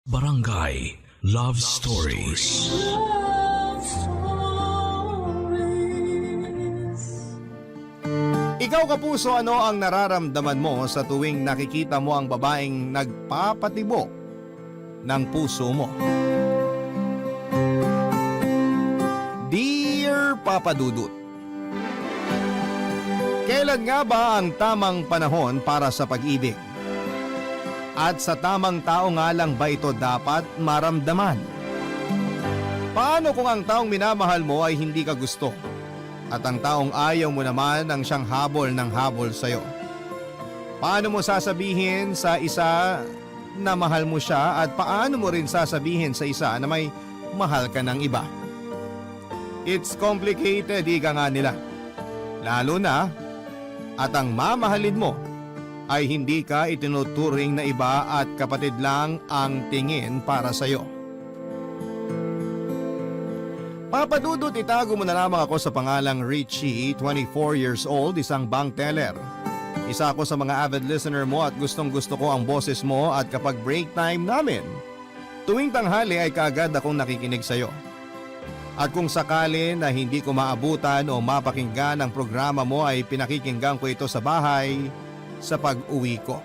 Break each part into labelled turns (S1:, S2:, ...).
S1: Barangay Love Stories.
S2: Love Stories.
S3: Ikaw kapuso, ano ang nararamdaman mo sa tuwing nakikita mo ang babaeng nagpapatibok ng puso mo? Dear Papa Dudut, kailan nga ba ang tamang panahon para sa pag-ibig? At sa tamang tao nga lang ba ito dapat maramdaman? Paano kung ang taong minamahal mo ay hindi ka gusto? At ang taong ayaw mo naman ang siyang habol ng habol sa'yo? Paano mo sasabihin sa isa na mahal mo siya at paano mo rin sasabihin sa isa na may mahal ka ng iba? It's complicated, ika nga nila. Lalo na at ang mamahalin mo ay hindi ka itinuturing na iba at kapatid lang ang tingin para sa'yo. Papadudot, itago mo na lamang ako sa pangalang Richie, 24 years old, isang bank teller. Isa ako sa mga avid listener mo at gustong gusto ko ang boses mo at kapag break time namin, tuwing tanghali ay kaagad akong nakikinig sa'yo. At kung sakali na hindi ko maabutan o mapakinggan ang programa mo ay pinakikinggan ko ito sa bahay sa pag-uwi ko.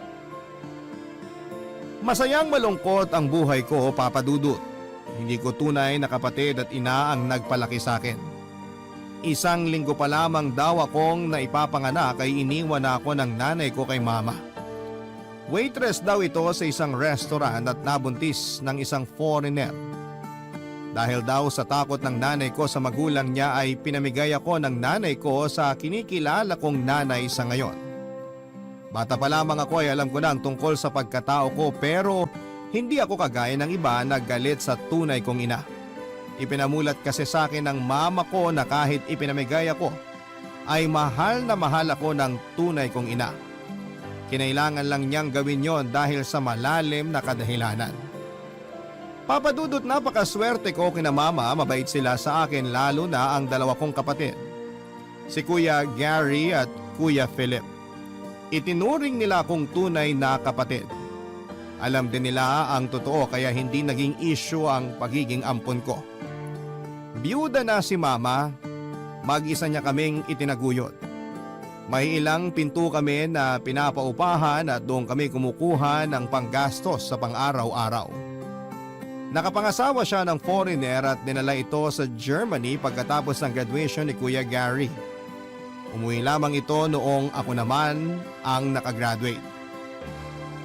S3: Masayang malungkot ang buhay ko, Papa Dudut. Hindi ko tunay na kapatid at ina ang nagpalaki sa akin. Isang linggo pa lamang daw akong naipapanganak ay iniwan na ako ng nanay ko kay mama. Waitress daw ito sa isang restaurant at nabuntis ng isang foreigner. Dahil daw sa takot ng nanay ko sa magulang niya ay pinamigay ako ng nanay ko sa kinikilala kong nanay sa ngayon. Bata pa lamang ako ay alam ko na ang tungkol sa pagkatao ko pero hindi ako kagaya ng iba na galit sa tunay kong ina. Ipinamulat kasi sa akin ng mama ko na kahit ipinamigay ako ay mahal na mahal ako ng tunay kong ina. Kinailangan lang niyang gawin yon dahil sa malalim na kadahilanan. Papadudot, napakaswerte ko kina mama, mabait sila sa akin lalo na ang dalawa kong kapatid. Si Kuya Gary at Kuya Philip. Itinuring nila akong tunay na kapatid. Alam din nila ang totoo kaya hindi naging issue ang pagiging ampon ko. Biyuda na si mama, mag-isa niya kaming itinaguyod. May ilang pinto kami na pinapaupahan at doon kami kumukuha ng panggastos sa pang-araw-araw. Nakapangasawa siya ng foreigner at dinala ito sa Germany pagkatapos ng graduation ni Kuya Gary. Umuwi lamang ito noong ako naman ang nakagraduate.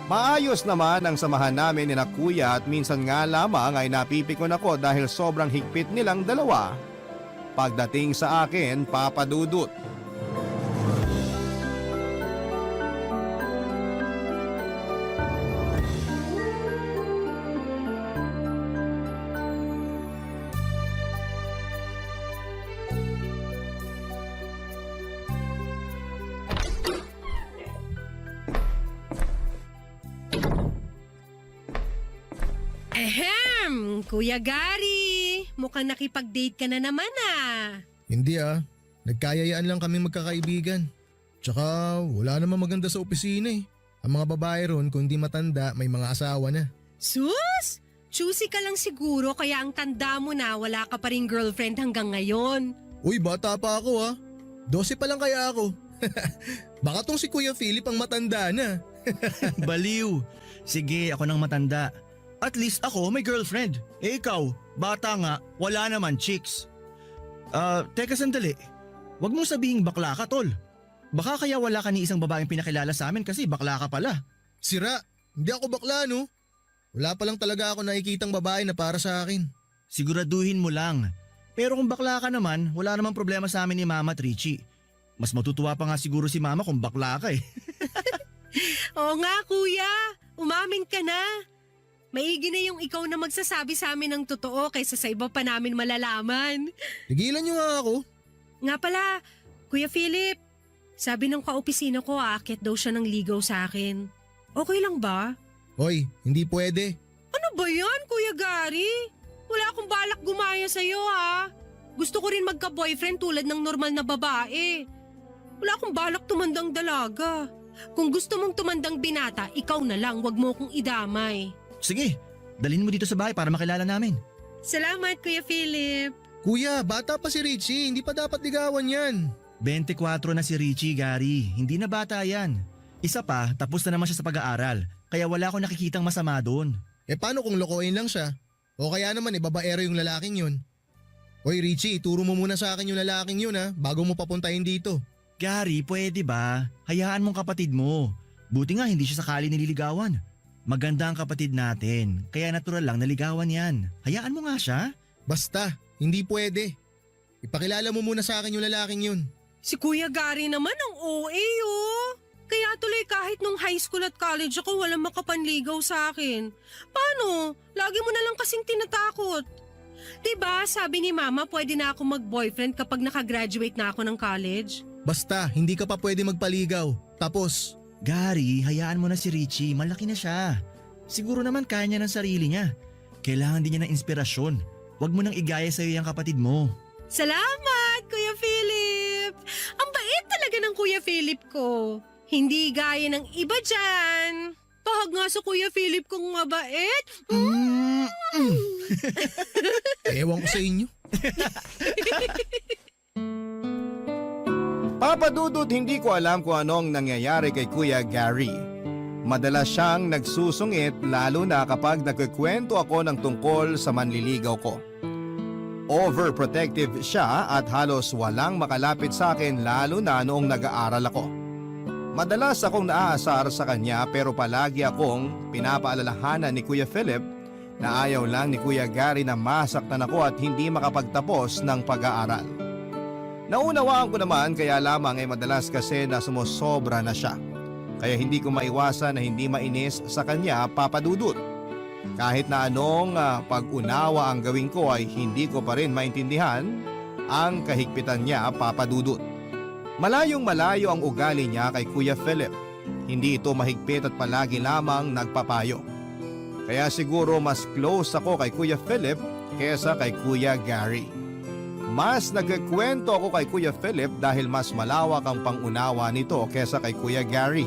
S3: Maayos naman ang samahan namin ni na Kuya at minsan nga lamang ay napipikon ako dahil sobrang higpit nilang dalawa pagdating sa akin, Papa Dudut.
S4: Kuya Gary, mukhang nakipag-date ka na naman ah.
S5: Hindi nagkayayaan lang kami magkakaibigan. Tsaka wala namang maganda sa opisina eh. Ang mga babae ron kung di matanda may mga asawa na.
S4: Sus! Choosy ka lang siguro kaya ang tanda mo na wala ka pa rin girlfriend hanggang ngayon.
S5: Uy, bata pa ako 12 pa lang kaya ako. Baka tong si Kuya Philip ang matanda na.
S6: Baliw. Sige, ako nang matanda. At least ako may girlfriend. Ikaw, bata nga, wala naman chicks. Teka sandali. Huwag mong sabihing bakla ka, tol. Baka kaya wala ka ni isang babaeng pinakilala sa amin kasi bakla ka pala.
S5: Sira, hindi ako bakla no. Wala pa lang talaga ako nakikitang babae na para sa akin.
S6: Siguraduhin mo lang. Pero kung bakla ka naman, wala namang problema sa amin ni Mama at Richie. Mas matutuwa pa nga siguro si Mama kung bakla ka eh.
S4: Oo nga kuya, umamin ka na. Maigi na yung ikaw na magsasabi sa amin ng totoo kaysa sa iba pa namin malalaman.
S5: Tigilan niyo nga ako.
S4: Nga pala, Kuya Philip, sabi ng kaopisina ko aakyat daw siya ng ligaw sa akin. Okay lang ba?
S5: Hoy, hindi pwede.
S4: Ano ba yan, Kuya Gary? Wala akong balak gumaya sa'yo ha. Gusto ko rin magka-boyfriend tulad ng normal na babae. Wala akong balak tumandang dalaga. Kung gusto mong tumandang binata, ikaw na lang, wag mo kong idamay.
S6: Sige, Dalhin mo dito sa bahay para makilala namin.
S4: Salamat, Kuya Philip.
S5: Kuya, bata pa si Richie, hindi pa dapat ligawan yan.
S6: 24 na si Richie, Gary. Hindi na bata yan. Isa pa, tapos na naman siya sa pag-aaral. Kaya wala akong nakikitang masama doon.
S5: Paano kung lokohin lang siya? O kaya naman babaero yung lalaking yun? Hoy Richie, turo mo muna sa akin yung lalaking yun bago mo papuntahin dito.
S6: Gary, pwede ba? Hayaan mong kapatid mo. Buti nga hindi siya sakali nililigawan. Maganda ang kapatid natin, kaya natural lang naligawan yan. Hayaan mo nga siya.
S5: Basta, hindi pwede. Ipakilala mo muna sa akin yung lalaking yun.
S4: Si Kuya Gary naman ang OA oh. Kaya tuloy kahit nung high school at college ako walang makapanligaw sa akin. Paano? Lagi mo na lang kasing tinatakot. Diba sabi ni Mama pwede na ako mag-boyfriend kapag nakagraduate na ako ng college?
S5: Basta, hindi ka pa pwede magpaligaw. Tapos,
S6: Gary, hayaan mo na si Richie, malaki na siya. Siguro naman kaya niya ng sarili niya. Kailangan din niya ng inspirasyon. Huwag mo nang igaya sa'yo yung kapatid mo.
S4: Salamat, Kuya Philip! Ang bait talaga ng Kuya Philip ko. Hindi gaya ng iba dyan. Pahag nga sa Kuya Philip kong mabait.
S5: ewan ko sa inyo.
S3: Papa Dudut, hindi ko alam kung anong nangyayari kay Kuya Gary. Madalas siyang nagsusungit lalo na kapag nagkikwento ako ng tungkol sa manliligaw ko. Overprotective siya at halos walang makalapit sa akin lalo na noong nag-aaral ako. Madalas akong naaasar sa kanya pero palagi akong pinapaalalahanan ni Kuya Philip na ayaw lang ni Kuya Gary na masaktan ako at hindi makapagtapos ng pag-aaral. Naunawaan ko naman kaya lamang madalas kasi na sumusobra na siya. Kaya hindi ko maiwasan na hindi mainis sa kanya, Papa Dudut. Kahit na anong pag-unawa ang gawin ko ay hindi ko pa rin maintindihan ang kahigpitan niya, Papa Dudut. Malayong malayo ang ugali niya kay Kuya Philip. Hindi ito mahigpit at palagi lamang nagpapayo. Kaya siguro mas close ako kay Kuya Philip kesa kay Kuya Gary. Mas nagkikwento ako kay Kuya Philip dahil mas malawak ang pangunawa nito kesa kay Kuya Gary,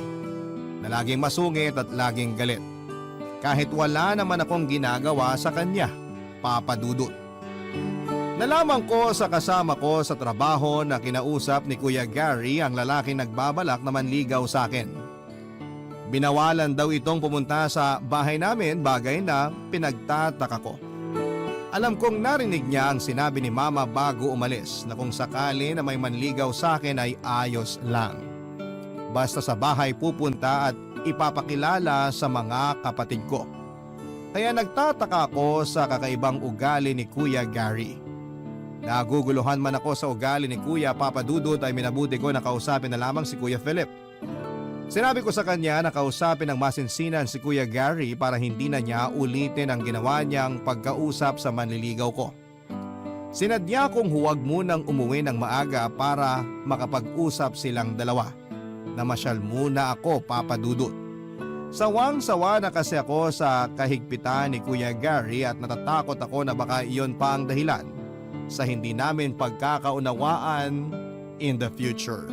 S3: na laging masungit at laging galit. Kahit wala naman akong ginagawa sa kanya, Papa Dudut. Nalaman ko sa kasama ko sa trabaho na kinausap ni Kuya Gary ang lalaking nagbabalak na manligaw sa akin. Binawalan daw itong pumunta sa bahay namin, bagay na pinagtataka ko. Alam kong narinig niya ang sinabi ni Mama bago umalis na kung sakali na may manligaw sa akin ay ayos lang. Basta sa bahay pupunta at ipapakilala sa mga kapatid ko. Kaya nagtataka ako sa kakaibang ugali ni Kuya Gary. Naguguluhan man ako sa ugali ni Kuya Papa Dudut ay minabuti ko na kausapin na lamang si Kuya Philip. Sinabi ko sa kanya na kausapin ng masinsinan si Kuya Gary para hindi na niya ulitin ang ginawa niyang pagkausap sa manliligaw ko. Sinadya kong huwag munang umuwi ng maaga para makapag-usap silang dalawa. Namasyal muna ako, Papa Dudut. Sawang-sawa na kasi ako sa kahigpitan ni Kuya Gary at natatakot ako na baka iyon pa ang dahilan sa hindi namin pagkakaunawaan in the future.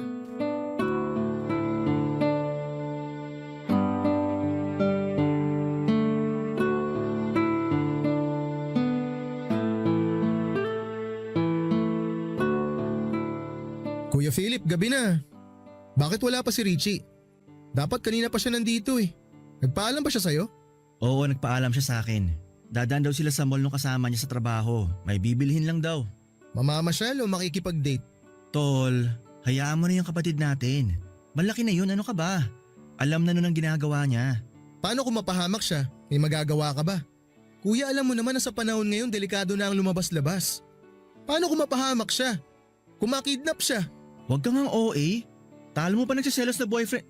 S5: Kuya Philip, gabi na. Bakit wala pa si Richie? Dapat kanina pa siya nandito eh. Nagpaalam ba siya sa'yo?
S6: Oo, nagpaalam siya sa akin. Dadaan daw sila sa mall nung kasama niya sa trabaho. May bibilhin lang daw.
S5: Mamamasyal o makikipag-date?
S6: Tol, hayaan mo na yung kapatid natin. Malaki na yun, ano ka ba? Alam na nun ang ginagawa niya.
S5: Paano kung mapahamak siya? May magagawa ka ba? Kuya, alam mo naman na sa panahon ngayon delikado na ang lumabas-labas. Paano kung mapahamak siya? Kung makidnap siya?
S6: Huwag kang ang OA. Talo mo pa nagsiselos na boyfriend.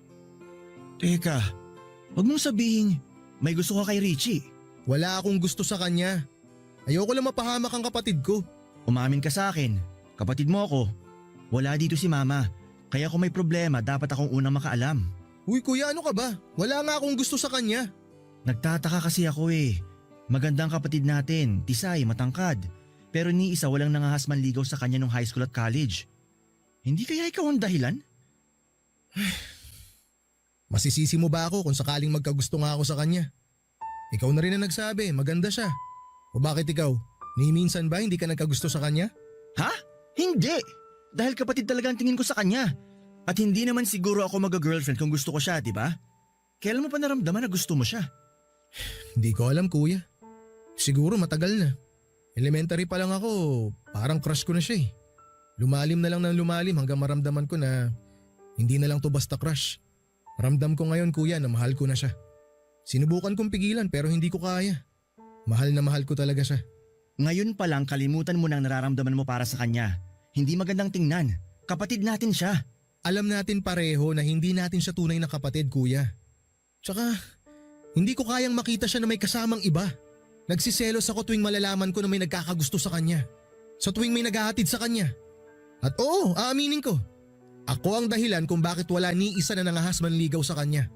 S6: Teka, huwag mong sabihin may gusto ka kay Richie.
S5: Wala akong gusto sa kanya. Ayoko lang mapahamak ang kapatid ko.
S6: Umamin ka sa akin. Kapatid mo ako. Wala dito si Mama. Kaya kung may problema, dapat akong unang makaalam.
S5: Uy kuya, ano ka ba? Wala nga akong gusto sa kanya.
S6: Nagtataka kasi ako eh. Maganda ang kapatid natin, tisay, matangkad. Pero ni isa walang nangahas manligaw sa kanya nung high school at college. Hindi kaya ikaw ang dahilan?
S5: Masisisi mo ba ako kung sakaling magkagusto nga ako sa kanya? Ikaw na rin ang nagsabi, maganda siya. O bakit ikaw? Ni minsan ba hindi ka nagkagusto sa kanya?
S6: Ha? Hindi! Dahil kapatid talaga ang tingin ko sa kanya. At hindi naman siguro ako mag-girlfriend kung gusto ko siya, di ba? Kailan mo pa naramdaman na gusto mo siya?
S5: Hindi ko alam kuya. Siguro matagal na. Elementary pa lang ako, parang crush ko na siya eh. Lumalim na lang ng lumalim hanggang maramdaman ko na hindi na lang to basta crush. Ramdam ko ngayon kuya na mahal ko na siya. Sinubukan kong pigilan pero hindi ko kaya. Mahal na mahal ko talaga siya.
S6: Ngayon pa lang kalimutan mo na ang nararamdaman mo para sa kanya. Hindi magandang tingnan. Kapatid natin siya.
S5: Alam natin pareho na hindi natin siya tunay na kapatid kuya. Tsaka hindi ko kayang makita siya na may kasamang iba. Nagsiselos ako tuwing malalaman ko na may nagkakagusto sa kanya. Sa tuwing may naghahatid sa kanya. At oo, aaminin ko. Ako ang dahilan kung bakit wala ni isa na nangahas manligaw sa kanya.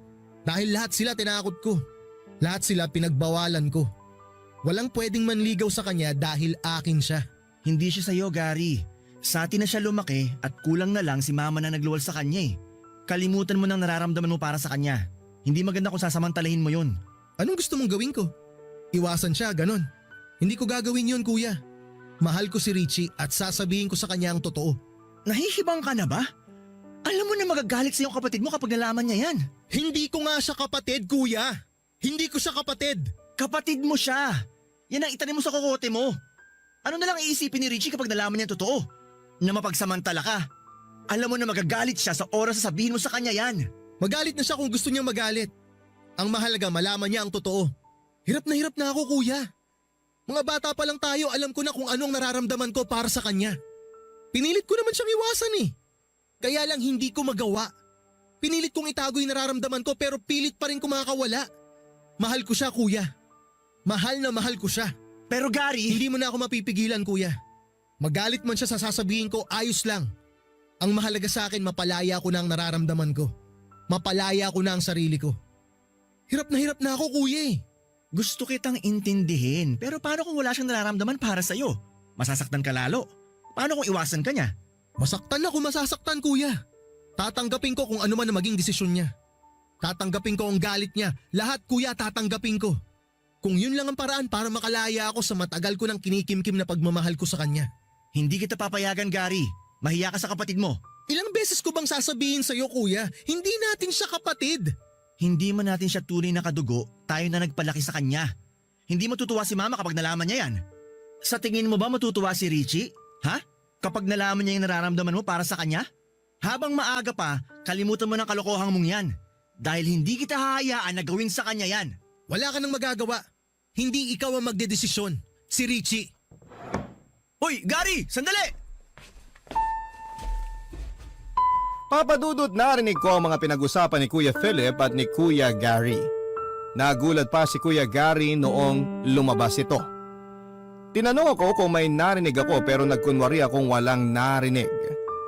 S5: Dahil lahat sila tinakot ko. Lahat sila pinagbawalan ko. Walang pwedeng manligaw sa kanya dahil akin siya.
S6: Hindi siya sa'yo, Gary. Sa atin na siya lumaki at kulang na lang si mama na nagluwal sa kanya eh. Kalimutan mo nang nararamdaman mo para sa kanya. Hindi maganda kung sasamantalahin mo yun.
S5: Anong gusto mong gawin ko? Iwasan siya, ganon. Hindi ko gagawin yun kuya. Mahal ko si Richie at sasabihin ko sa kanya ang totoo.
S6: Nahihibang ka na ba? Alam mo na magagalit sa iyong kapatid mo kapag nalaman niya yan.
S5: Hindi ko nga siya kapatid kuya. Hindi ko siya kapatid.
S6: Kapatid mo siya. Yan ang itanim mo sa kokote mo. Ano na lang iisipin ni Richie kapag nalaman niya ang totoo? Na mapagsamantala ka. Alam mo na magagalit siya sa oras na sabihin mo sa kanya yan.
S5: Magalit na siya kung gusto niyang magalit. Ang mahalaga malaman niya ang totoo. Hirap na ako kuya. Mga bata pa lang tayo, alam ko na kung anong nararamdaman ko para sa kanya. Pinilit ko naman siyang iwasan eh. Kaya lang hindi ko magawa. Pinilit kong itago yung nararamdaman ko pero pilit pa rin kumakawala. Mahal ko siya kuya. Mahal na mahal ko siya.
S6: Pero Gary…
S5: Hindi mo na ako mapipigilan kuya. Magalit man siya sa sasabihin ko, ayos lang. Ang mahalaga sa akin mapalaya ko na ang nararamdaman ko. Mapalaya ko na ang sarili ko. Hirap na ako kuya eh.
S6: Gusto kitang intindihin, pero paano kung wala siyang nararamdaman para sa'yo? Masasaktan ka lalo. Paano kung iwasan ka niya?
S5: Masaktan ako masasaktan kuya. Tatanggapin ko kung ano man na maging desisyon niya. Tatanggapin ko ang galit niya. Lahat kuya tatanggapin ko. Kung yun lang ang paraan para makalaya ako sa matagal ko ng kinikimkim na pagmamahal ko sa kanya.
S6: Hindi kita papayagan, Gary. Mahiya ka sa kapatid mo.
S5: Ilang beses ko bang sasabihin sa'yo kuya, hindi natin siya kapatid.
S6: Hindi man natin siya tunay na kadugo, tayo na nagpalaki sa kanya. Hindi matutuwa si mama kapag nalaman niya yan. Sa tingin mo ba matutuwa si Richie? Ha? Kapag nalaman niya yung nararamdaman mo para sa kanya? Habang maaga pa, kalimutan mo ng kalokohang mong yan. Dahil hindi kita hahayaan na gawin sa kanya yan.
S5: Wala ka nang magagawa. Hindi ikaw ang magdedesisyon. Si Richie.
S6: Hoy, Gary! Sandali!
S3: Papadudot narinig ko ang mga pinag-usapan ni Kuya Philip at ni Kuya Gary. Nagulat pa si Kuya Gary noong lumabas ito. Tinanong ako kung may narinig ako pero nagkunwari akong walang narinig.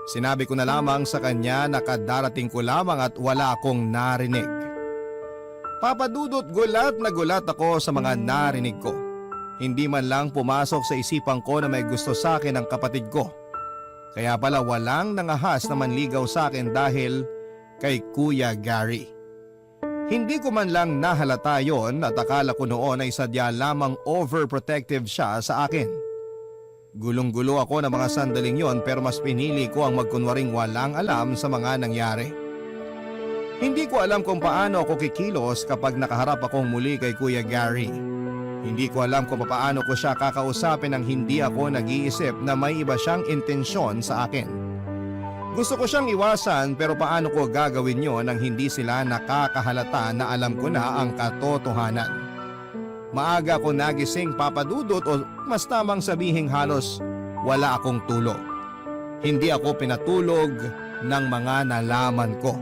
S3: Sinabi ko na lamang sa kanya na kadarating ko lamang at wala akong narinig. Papadudot gulat na gulat ako sa mga narinig ko. Hindi man lang pumasok sa isipan ko na may gusto sa akin ang kapatid ko. Kaya pala walang nangahas na manligaw sa akin dahil kay Kuya Gary. Hindi ko man lang nahalata yon at akala ko noon ay sadya lamang overprotective siya sa akin. Gulong-gulo ako ng mga sandaling yon pero mas pinili ko ang magkunwaring walang alam sa mga nangyari. Hindi ko alam kung paano ako kikilos kapag nakaharap akong muli kay Kuya Gary. Hindi ko alam kung paano ko siya kakausapin nang hindi ako nag-iisip na may iba siyang intensyon sa akin. Gusto ko siyang iwasan pero paano ko gagawin yon nang hindi sila nakakahalata na alam ko na ang katotohanan. Maaga ako nagising papadudot o mas tamang sabihing halos wala akong tulog. Hindi ako pinatulog ng mga nalaman ko.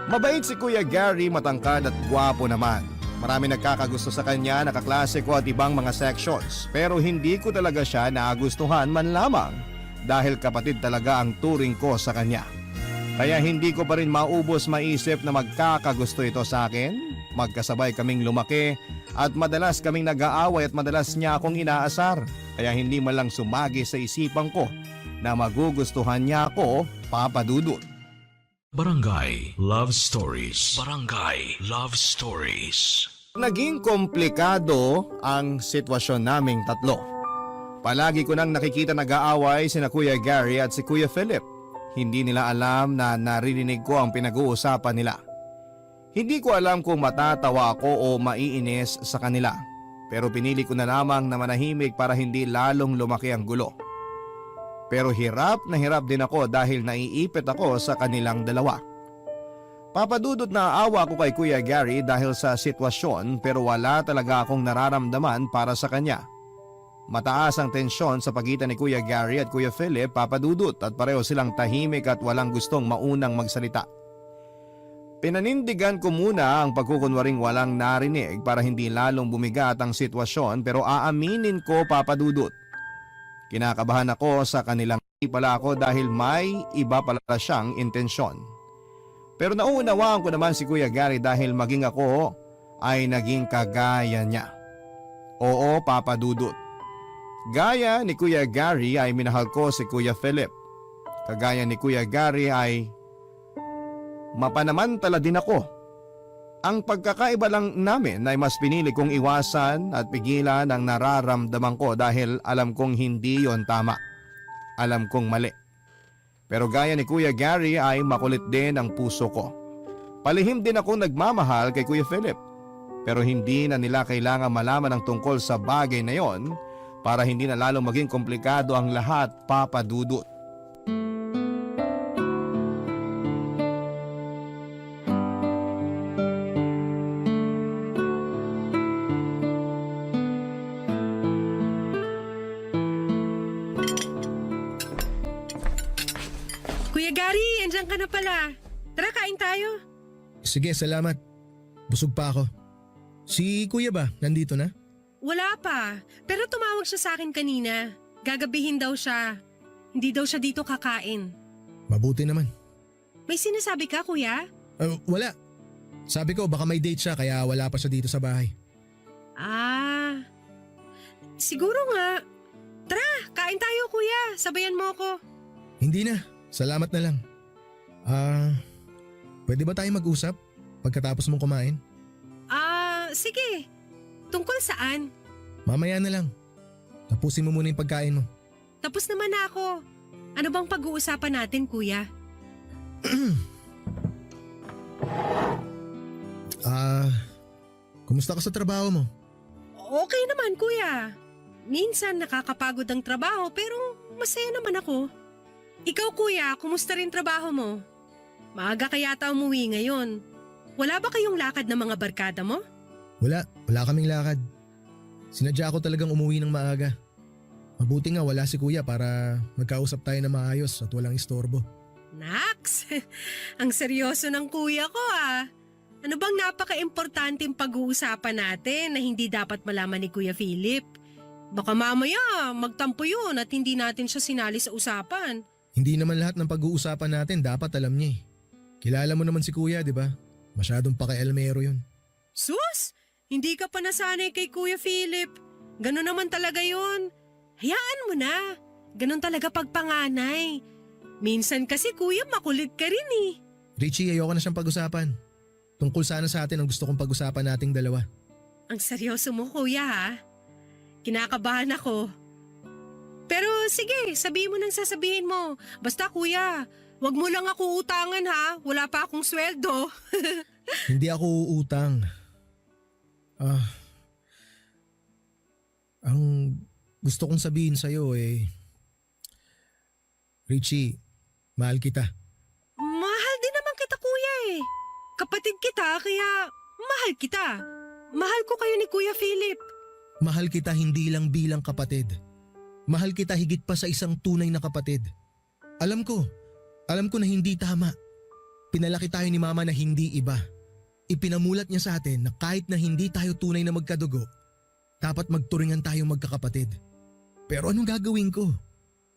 S3: Mabait si Kuya Gary, matangkad at gwapo naman. Marami nagkakagusto sa kanya, nakaklase ko at ibang mga sections. Pero hindi ko talaga siya nagustuhan man lamang dahil kapatid talaga ang turing ko sa kanya. Kaya hindi ko pa rin maubos maisip na magkakagusto ito sa akin. Magkasabay kaming lumaki at madalas kaming nag-aaway at madalas niya akong inaasar. Kaya hindi man lang sumagi sa isipan ko na magugustuhan niya ako, papadudot.
S1: Barangay Love Stories. Barangay Love Stories.
S3: Naging komplikado ang sitwasyon naming tatlo. Palagi ko nang nakikita nag-aaway sina Kuya Gary at si Kuya Philip. Hindi nila alam na naririnig ko ang pinag-uusapan nila. Hindi ko alam kung matatawa ako o maiinis sa kanila. Pero pinili ko na lamang na manahimik para hindi lalong lumaki ang gulo. Pero hirap na hirap din ako dahil naiipit ako sa kanilang dalawa. Papadudot na awa ko kay Kuya Gary dahil sa sitwasyon pero wala talaga akong nararamdaman para sa kanya. Mataas ang tensyon sa pagitan ni Kuya Gary at Kuya Philip, Papadudot, at pareho silang tahimik at walang gustong maunang magsalita. Pinanindigan ko muna ang pagkukunwaring walang narinig para hindi lalong bumigat ang sitwasyon pero aaminin ko, Papadudot. Kinakabahan ako sa kanilang pala ako dahil may iba pala siyang intensyon. Pero nauunawaan ko naman si Kuya Gary dahil maging ako ay naging kagaya niya. Oo, Papadudot. Gaya ni Kuya Gary ay minahal ko si Kuya Philip. Kagaya ni Kuya Gary ay mapanamantala din ako. Ang pagkakaiba lang namin ay mas pinili kong iwasan at pigilan ang nararamdaman ko dahil alam kong hindi yon tama. Alam kong mali. Pero gaya ni Kuya Gary ay makulit din ang puso ko. Palihim din ako nagmamahal kay Kuya Philip. Pero hindi na nila kailangan malaman ang tungkol sa bagay na yon para hindi na lalong maging komplikado ang lahat, Papadudot.
S4: Kuya Gary, andyan ka na pala. Tara, kain tayo.
S5: Sige, salamat. Busog pa ako. Si kuya ba? Nandito na?
S4: Wala pa, pero tumawag siya sa akin kanina. Gagabihin daw siya. Hindi daw siya dito kakain.
S5: Mabuti naman.
S4: May sinasabi ka, kuya?
S5: Wala. Sabi ko baka may date siya kaya wala pa siya dito sa bahay.
S4: Ah, siguro nga. Tara, kain tayo, kuya. Sabayan mo ako.
S5: Hindi na. Salamat na lang. Pwede ba tayo mag-usap pagkatapos mong kumain?
S4: Sige. Tungkol saan?
S5: Mamaya na lang. Tapusin mo muna yung pagkain mo.
S4: Tapos naman na ako. Ano bang pag-uusapan natin, kuya?
S5: Kumusta ka sa trabaho mo?
S4: Okay naman, kuya. Minsan nakakapagod ang trabaho pero masaya naman ako. Ikaw, kuya, kumusta rin trabaho mo? Maaga ka yata umuwi ngayon. Wala ba kayong lakad ng mga barkada mo?
S5: Wala kaming lakad. Sinadya ko talagang umuwi ng maaga. Mabuti nga wala si kuya para magkausap tayo na maayos at walang istorbo.
S4: Naks, ang seryoso ng kuya ko ah. Ano bang napaka-importanteng pag-uusapan natin na hindi dapat malaman ni Kuya Philip? Baka mamaya magtampo yun at hindi natin siya sinali sa usapan.
S5: Hindi naman lahat ng pag-uusapan natin dapat alam niya eh. Kilala mo naman si kuya, di ba? Masyadong pakialamero yun.
S4: Sus! Hindi ka pa nasanay kay Kuya Philip. Ganon naman talaga yun. Hayaan mo na. Ganon talaga pagpanganay. Minsan kasi kuya makulit ka rin eh.
S5: Richie, ayoko na siyang pag-usapan. Tungkol sana sa atin ang gusto kong pag-usapan nating dalawa.
S4: Ang seryoso mo kuya ha. Kinakabahan ako. Pero sige, sabihin mo nang sasabihin mo. Basta kuya, wag mo lang ako utangan ha. Wala pa akong sweldo.
S5: Hindi ako uutang. Ang gusto kong sabihin sa'yo eh, Richie, mahal kita.
S4: Mahal din naman kita kuya eh. Kapatid kita kaya mahal kita. Mahal ko kayo ni Kuya Philip.
S5: Mahal kita hindi lang bilang kapatid. Mahal kita higit pa sa isang tunay na kapatid. Alam ko na hindi tama. Pinalaki tayo ni mama na hindi iba. Ipinamulat niya sa atin na kahit na hindi tayo tunay na magkadugo, dapat magturingan tayong magkakapatid. Pero anong gagawin ko?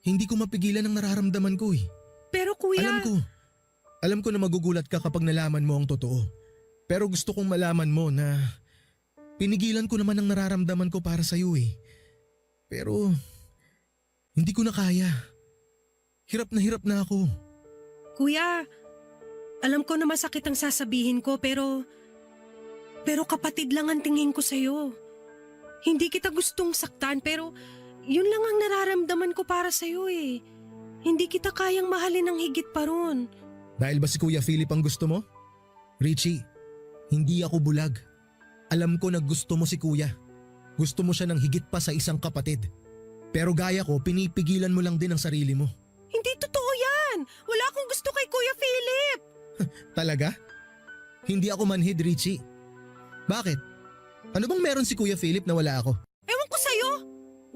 S5: Hindi ko mapigilan ang nararamdaman ko eh.
S4: Pero kuya…
S5: Alam ko na magugulat ka kapag nalaman mo ang totoo. Pero gusto kong malaman mo na pinigilan ko naman ang nararamdaman ko para sa'yo eh. Pero hindi ko na kaya. Hirap na ako.
S4: Kuya, alam ko na masakit ang sasabihin ko pero Pero kapatid lang ang tingin ko sa'yo. Hindi kita gustong saktan pero yun lang ang nararamdaman ko para sa'yo eh. Hindi kita kayang mahalin ng higit pa ron.
S5: Dahil ba si Kuya Philip ang gusto mo? Richie, hindi ako bulag. Alam ko na gusto mo si Kuya. Gusto mo siya ng higit pa sa isang kapatid. Pero gaya ko, pinipigilan mo lang din ang sarili mo.
S4: Hindi totoo yan! Wala akong gusto kay Kuya Philip!
S5: Talaga? Hindi ako manhid, Richie. Bakit? Ano bang meron si Kuya Philip na wala ako?
S4: Ewan ko sa'yo!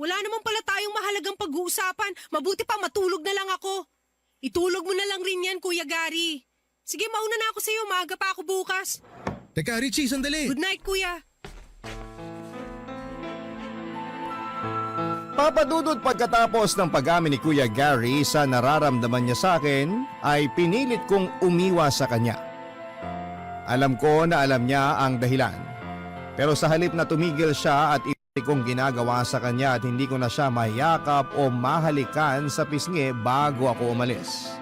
S4: Wala naman pala tayong mahalagang pag-uusapan. Mabuti pa matulog na lang ako. Itulog mo na lang rin yan, Kuya Gary. Sige, mauna na ako sa'yo. Maaga pa ako bukas.
S5: Teka, Richie, sandali.
S4: Good night, Kuya.
S3: Papadudot pagkatapos ng pag-amin ni Kuya Gary sa nararamdaman niya sa akin ay pinilit kong umiwas sa kanya. Alam ko na alam niya ang dahilan. Pero sa halip na tumigil siya at kong ginagawa sa kanya at hindi ko na siya mayakap o mahalikan sa pisngi bago ako umalis.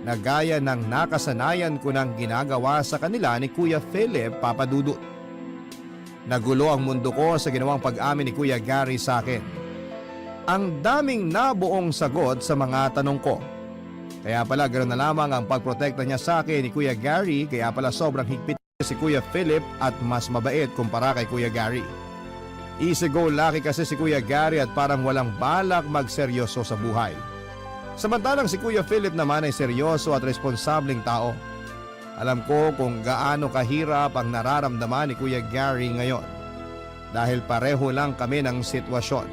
S3: Nagaya ng nakasanayan ko ng ginagawa sa kanila ni Kuya Philip, Papadudot. Nagulo ang mundo ko sa ginawang pag-amin ni Kuya Gary sa akin. Ang daming nabuong sagot sa mga tanong ko. Kaya pala ganoon na lamang ang pagprotekta niya sa akin ni Kuya Gary, kaya pala sobrang higpit si Kuya Philip at mas mabait kumpara kay Kuya Gary. Easy go lucky kasi si Kuya Gary at parang walang balak magseryoso sa buhay. Samantalang si Kuya Philip naman ay seryoso at responsableng tao. Alam ko kung gaano kahirap ang nararamdaman ni Kuya Gary ngayon. Dahil pareho lang kami ng sitwasyon.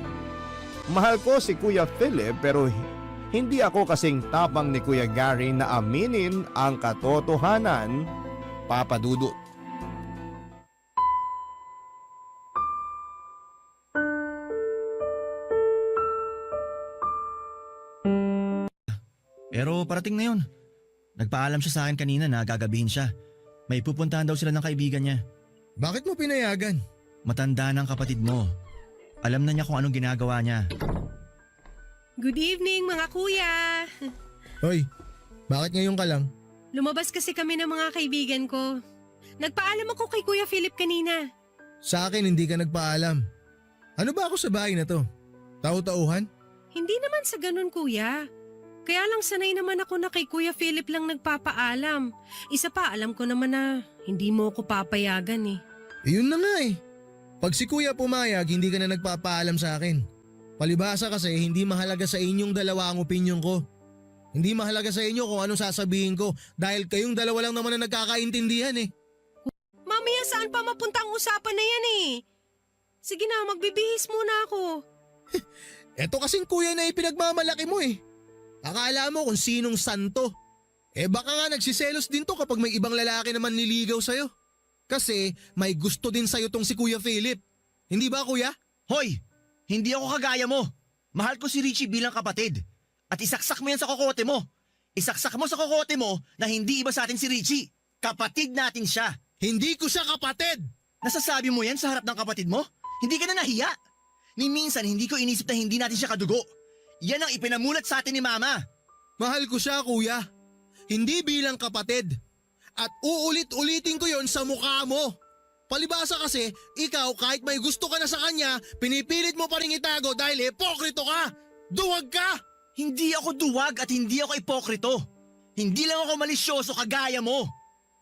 S3: Mahal ko si Kuya Philip pero hindi ako kasing tapang ni Kuya Gary na aminin ang katotohanan, Papadudot.
S6: Pero parating na yun. Nagpaalam siya sa akin kanina na gagabihin siya. May pupuntahan daw sila ng kaibigan niya.
S5: Bakit mo pinayagan?
S6: Matanda ng kapatid mo. Alam na niya kung anong ginagawa niya.
S4: Good evening, mga kuya.
S5: Hoy, bakit ngayon ka lang?
S4: Lumabas kasi kami ng mga kaibigan ko. Nagpaalam ako kay Kuya Philip kanina.
S5: Sa akin hindi ka nagpaalam. Ano ba ako sa bahay na to? Tau-tauhan?
S4: Hindi naman sa ganun, kuya. Kaya lang sanay naman ako na kay Kuya Philip lang nagpapaalam. Isa pa, alam ko naman na hindi mo ako papayagan eh.
S5: Yun na nga eh. Pag si Kuya pumayag, hindi ka na nagpapaalam sa akin. Palibhasa kasi hindi mahalaga sa inyong dalawa ang opinyon ko. Hindi mahalaga sa inyo kung anong sasabihin ko dahil kayong dalawa lang naman na nagkakaintindihan eh.
S4: Mamaya saan pa mapunta ang usapan na yan eh? Sige na, magbibihis muna ako.
S5: Eto kasing kuya na ipinagmamalaki mo eh. Akala mo kung sinong santo. Eh baka nga nagsiselos din to kapag may ibang lalaki naman niligaw sa'yo. Kasi may gusto din sa'yo tong si Kuya Philip. Hindi ba kuya?
S6: Hoy! Hindi ako kagaya mo. Mahal ko si Richie bilang kapatid. At isaksak mo yan sa kokote mo. Isaksak mo sa kokote mo na hindi iba sa atin si Richie. Kapatid natin siya.
S5: Hindi ko siya kapatid!
S6: Nasasabi mo yan sa harap ng kapatid mo? Hindi ka na nahiya. Ni minsan hindi ko inisip na hindi natin siya kadugo. Yan ang ipinamulat sa atin ni Mama.
S5: Mahal ko siya kuya. Hindi bilang kapatid. At uulit-ulitin ko yon sa mukha mo. Palibasa kasi, ikaw kahit may gusto ka na sa kanya, pinipilit mo pa rin itago dahil hipokrito ka! Duwag ka!
S6: Hindi ako duwag at hindi ako ipokrito. Hindi lang ako malisyoso kagaya mo.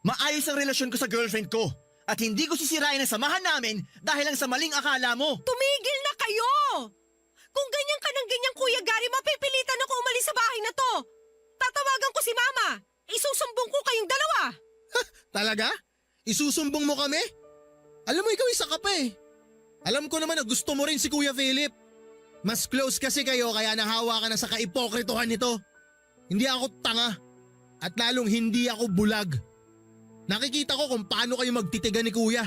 S6: Maayos ang relasyon ko sa girlfriend ko. At hindi ko sisirain ang samahan namin dahil lang sa maling akala mo.
S4: Tumigil na kayo! Kung ganyan ka ng ganyan, Kuya Gary, mapipilitan ako umalis sa bahay na to. Tatawagan ko si Mama. Isusumbong ko kayong dalawa.
S5: Talaga? Isusumbong mo kami? Alam mo ikaw isa ka pa eh. Alam ko naman na gusto mo rin si Kuya Philip. Mas close kasi kayo kaya nahawa ka na sa kaipokritohan nito. Hindi ako tanga. At lalong hindi ako bulag. Nakikita ko kung paano kayo magtitigan ni Kuya.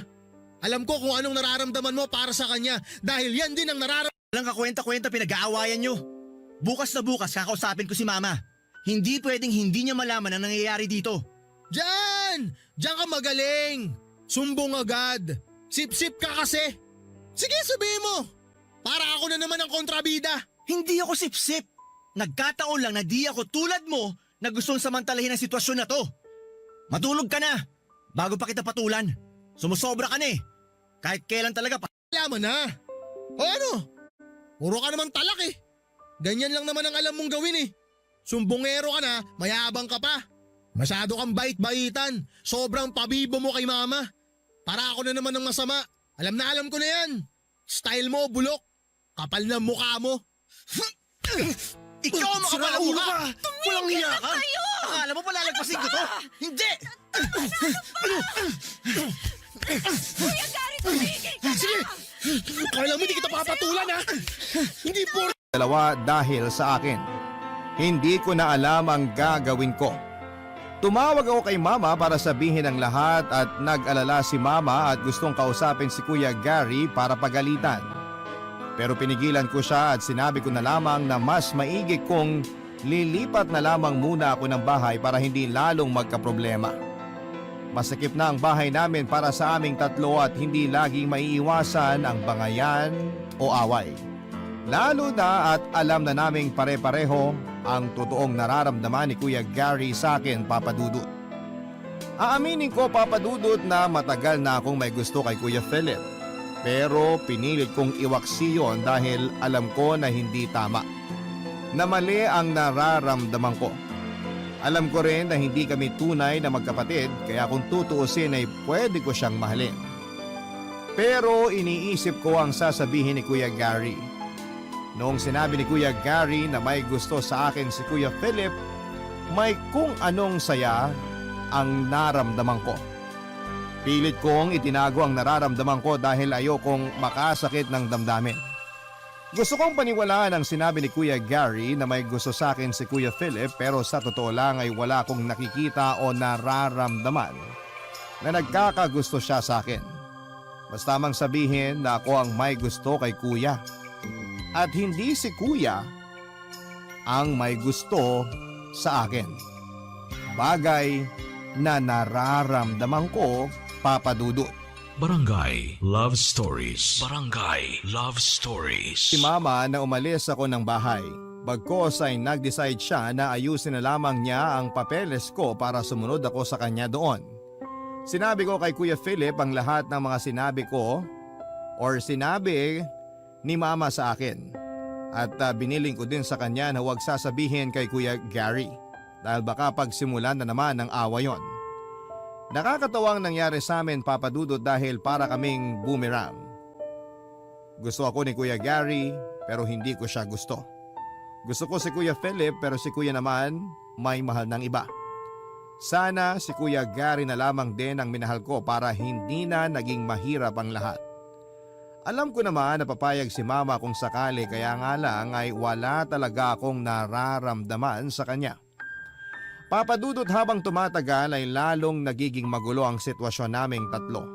S5: Alam ko kung anong nararamdaman mo para sa kanya dahil yan din ang nararamdaman.
S6: Walang kakwenta-kwenta pinag-aawayan nyo. Bukas na bukas kakausapin ko si Mama. Hindi pwedeng hindi niya malaman ang nangyayari dito.
S5: Diyan! Diyan ka magaling! Sumbong agad! Sip-sip ka kasi! Sige sabihin mo! Para ako na naman ang kontrabida!
S6: Hindi ako sip-sip. Nagkataon lang na di ako tulad mo na gustong samantalahin ang sitwasyon na to. Matulog ka na bago pa kita patulan. Sumusobra ka na eh. Kahit kailan talaga
S5: Yaman na. O ano? Puro ka naman talak eh. Ganyan lang naman ang alam mong gawin eh. Sumbongero ka na, mayabang ka pa. Masyado kang bait-baitan. Sobrang pabibo mo kay mama. Para ako na naman ng masama. Alam ko na yan. Style mo, bulok. Kapal na mukha mo.
S6: ikaw ang
S5: Sira
S6: makapal
S5: ulo
S6: ka. Walang hiya ka. Akala mo palalagpasin ko to? Hindi!
S2: Kuya Gary, tumigil ka
S5: Sige! Kala mo hindi kita papatulan ha? Hindi po.
S3: Dalawa dahil sa akin. Hindi ko na alam ang gagawin ko. Tumawag ako kay mama para sabihin ang lahat at nag-alala si mama at gustong kausapin si Kuya Gary para pagalitan. Pero pinigilan ko siya at sinabi ko na lamang na mas maigi kong lilipat na lamang muna ako ng bahay para hindi lalong magkaproblema. Masakip na ang bahay namin para sa aming tatlo at hindi laging maiiwasan ang bangayan o away. Lalo na at alam na naming pare-pareho ang totoong nararamdaman ni Kuya Gary sa akin, Papa Dudut. Aaminin ko, Papa Dudut, na matagal na akong may gusto kay Kuya Philip. Pero pinilit kong iwaksi yon dahil alam ko na hindi tama. Na mali ang nararamdaman ko. Alam ko rin na hindi kami tunay na magkapatid kaya kung tutuusin ay pwede ko siyang mahalin. Pero iniisip ko ang sasabihin ni Kuya Gary. Noong sinabi ni Kuya Gary na may gusto sa akin si Kuya Philip, may kung anong saya ang naramdaman ko. Pilit kong itinago ang nararamdaman ko dahil ayokong makasakit ng damdamin. Gusto kong paniwalaan ang sinabi ni Kuya Gary na may gusto sa akin si Kuya Philip pero sa totoo lang ay wala akong nakikita o nararamdaman na nagkakagusto siya sa akin. Basta mang sabihin na ako ang may gusto kay Kuya at hindi si Kuya ang may gusto sa akin. Bagay na nararamdaman ko, Papa Dudut.
S1: Barangay Love Stories. Barangay Love Stories.
S3: Si Mama na umalis ako ng bahay. Bagkos ay nag-decide siya na ayusin na lamang niya ang papeles ko para sumunod ako sa kanya doon. Sinabi ko kay Kuya Philip ang lahat ng mga sinabi ko or sinabi ni Mama sa akin. At biniling ko din sa kanya na huwag sasabihin kay Kuya Gary dahil baka pagsimulan na naman ng awa yon. Nakakatawang nangyari sa amin, Papa Dudut, dahil para kaming boomerang. Gusto ako ni Kuya Gary pero hindi ko siya gusto. Gusto ko si Kuya Philip pero si Kuya naman may mahal ng iba. Sana si Kuya Gary na lamang din ang minahal ko para hindi na naging mahirap ang lahat. Alam ko naman na papayag si Mama kung sakali kaya nga lang ay wala talaga akong nararamdaman sa kanya. Papa Dudut, habang tumatagal ay lalong nagiging magulo ang sitwasyon naming tatlo.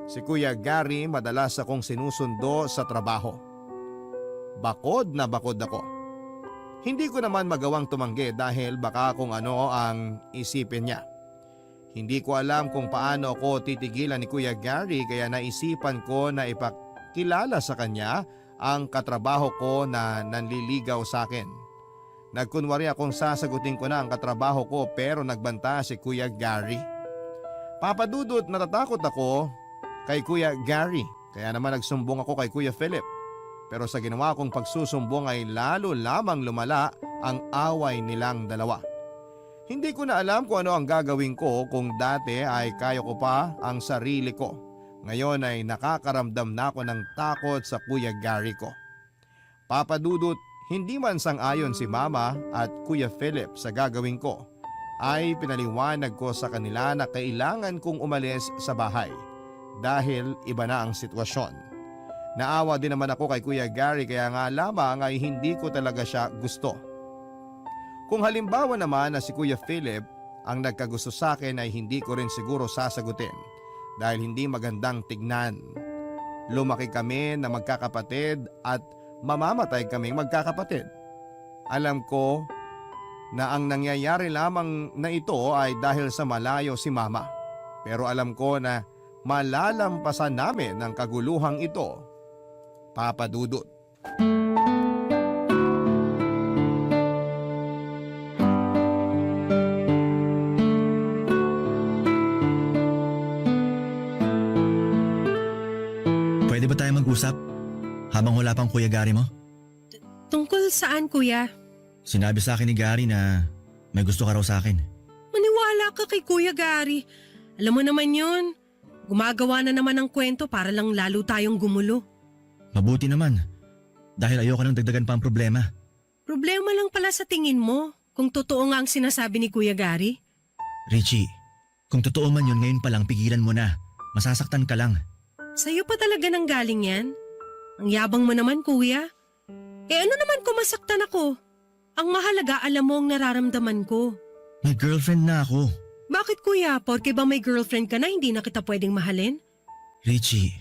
S3: Si Kuya Gary madalas akong sinusundo sa trabaho. Bakod na bakod ako. Hindi ko naman magawang tumanggi dahil baka kung ano ang isipin niya. Hindi ko alam kung paano ako titigilan ni Kuya Gary kaya naisipan ko na ipakilala sa kanya ang katrabaho ko na nanliligaw sa akin. Nagkunwari akong sasagutin ko na ang katrabaho ko pero nagbanta si Kuya Gary. Papa Dudut, natatakot ako kay Kuya Gary kaya naman nagsumbong ako kay Kuya Philip. Pero sa ginawa kong pagsusumbong ay lalo lamang lumala ang away nilang dalawa. Hindi ko na alam kung ano ang gagawin ko kung dati ay kaya ko pa ang sarili ko. Ngayon ay nakakaramdam na ako ng takot sa Kuya Gary ko. Papa Dudut, hindi man sang-ayon si Mama at Kuya Philip sa gagawin ko, ay pinaliwanag ko sa kanila na kailangan kong umalis sa bahay dahil iba na ang sitwasyon. Naawa din naman ako kay Kuya Gary kaya nga lamang ay hindi ko talaga siya gusto. Kung halimbawa naman na si Kuya Philip ang nagkagusto sa akin ay hindi ko rin siguro sasagutin dahil hindi magandang tignan. Lumaki kami na magkakapatid at mamamatay kaming magkakapatid. Alam ko na ang nangyayari lamang na ito ay dahil sa malayo si Mama. Pero alam ko na malalampasan namin ang kaguluhang ito, Papa Dudut.
S6: wala pang Kuya Gary mo?
S4: Tungkol saan, kuya?
S6: Sinabi sa akin ni Gary na may gusto ka raw sa akin.
S4: Maniwala ka kay Kuya Gary. Alam mo naman yun. Gumagawa na naman ng kwento para lang lalo tayong gumulo.
S6: Mabuti naman. Dahil ayoko nang dagdagan pa ang problema.
S4: Problema lang pala sa tingin mo kung totoo nga ang sinasabi ni Kuya Gary.
S6: Richie, kung totoo man yun ngayon pa lang pigilan mo na. Masasaktan ka lang.
S4: Sa'yo pa talaga nang galing yan? Ang yabang mo naman, kuya. Ano naman kung masaktan ako? Ang mahalaga alam mo ang nararamdaman ko.
S6: May girlfriend na ako.
S4: Bakit kuya? Porke ba may girlfriend ka na hindi na kita pwedeng mahalin?
S6: Richie,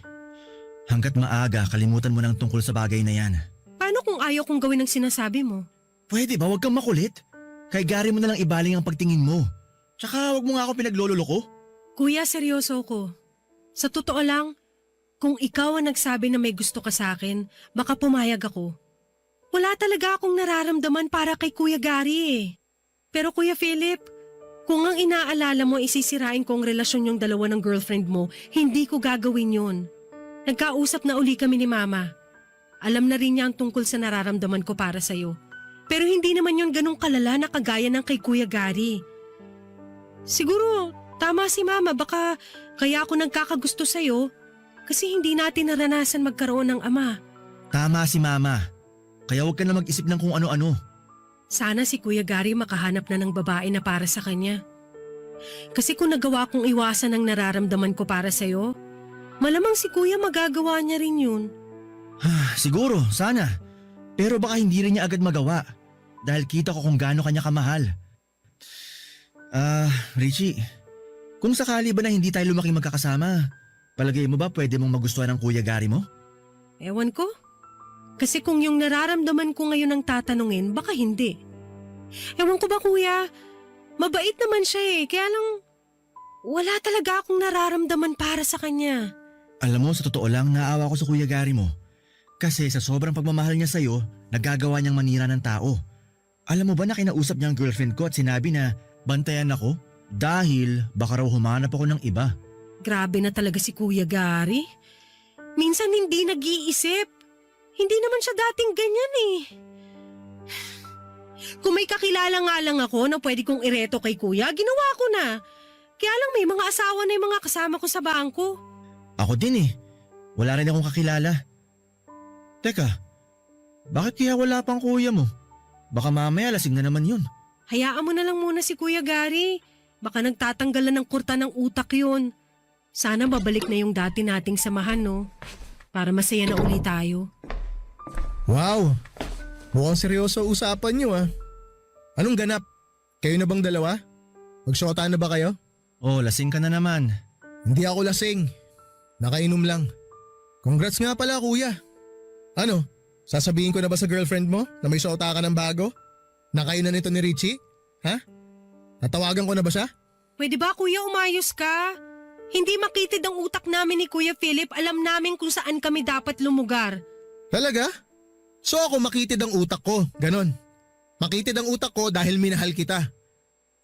S6: hanggat maaga kalimutan mo nang tungkol sa bagay na yan.
S4: Paano kung ayaw kong gawin ang sinasabi mo?
S6: Pwede ba wag kang makulit? Kay Gary mo na lang ibaling ang pagtingin mo. Tsaka wag mo nga ako pinaglololoko.
S4: Kuya, seryoso ko. Sa totoo lang, kung ikaw ang nagsabi na may gusto ka sa akin, baka pumayag ako. Wala talaga akong nararamdaman para kay Kuya Gary eh. Pero Kuya Philip, kung ang inaalala mo isisirain ko ang relasyon yung dalawa ng girlfriend mo, hindi ko gagawin yun. Nagkausap na uli kami ni Mama. Alam na rin niya ang tungkol sa nararamdaman ko para sa'yo. Pero hindi naman yun ganong kalala na kagaya ng kay Kuya Gary. Siguro, tama si Mama, baka kaya ako nagkakagusto sa'yo kasi hindi natin naranasan magkaroon ng ama.
S6: Tama si Mama. Kaya huwag ka na mag-isip ng kung ano-ano.
S4: Sana si Kuya Gary makahanap na ng babae na para sa kanya. Kasi kung nagawa kong iwasan ang nararamdaman ko para sa'yo, malamang si Kuya magagawa niya rin yun.
S6: Siguro, sana. Pero baka hindi rin niya agad magawa. Dahil kita ko kung gaano kanya kamahal. Richie, kung sakali ba na hindi tayo lumaking magkakasama, palagay mo ba pwede mong magustuhan ng Kuya Gary mo?
S4: Ewan ko. Kasi kung yung nararamdaman ko ngayon ang tatanungin, baka hindi. Ewan ko ba kuya, mabait naman siya eh, kaya lang wala talaga akong nararamdaman para sa kanya.
S6: Alam mo, sa totoo lang, naawa ko sa Kuya Gary mo. Kasi sa sobrang pagmamahal niya sa'yo, nagagawa niyang manira ng tao. Alam mo ba na kinausap niya ang girlfriend ko at sinabi na bantayan ako? Dahil baka raw humanap ako ng iba.
S4: Grabe na talaga si Kuya Gary. Minsan hindi nag-iisip. Hindi naman siya dating ganyan eh. Kung may kakilala nga lang ako na pwede kong ireto kay kuya, ginawa ko na. Kaya lang may mga asawa na yung mga kasama ko sa bangko.
S6: Ako din eh. Wala rin akong kakilala. Teka, bakit kaya wala pang kuya mo? Baka mamaya lasing na naman yun.
S4: Hayaan mo na lang muna si Kuya Gary. Baka nagtatanggalan ng kurta ng utak yun. Sana babalik na yung dati nating samahan no. Para masaya na uli tayo.
S5: Wow! Mukhang seryoso usapan niyo ah. Anong ganap? Kayo na bang dalawa? Magsyota na ba kayo?
S6: Oh, lasing ka na naman.
S5: Hindi ako lasing. Nakainom lang. Congrats nga pala kuya. Ano? Sasabihin ko na ba sa girlfriend mo na may syota ka ng bago? Na kayo na nito ni Richie? Ha? Natawagan ko na ba siya?
S4: Pwede ba kuya umayos ka? Hindi makitid ang utak namin ni Kuya Philip, alam namin kung saan kami dapat lumugar.
S5: Talaga? So ako makitid ang utak ko, ganon. Makitid ang utak ko dahil minahal kita.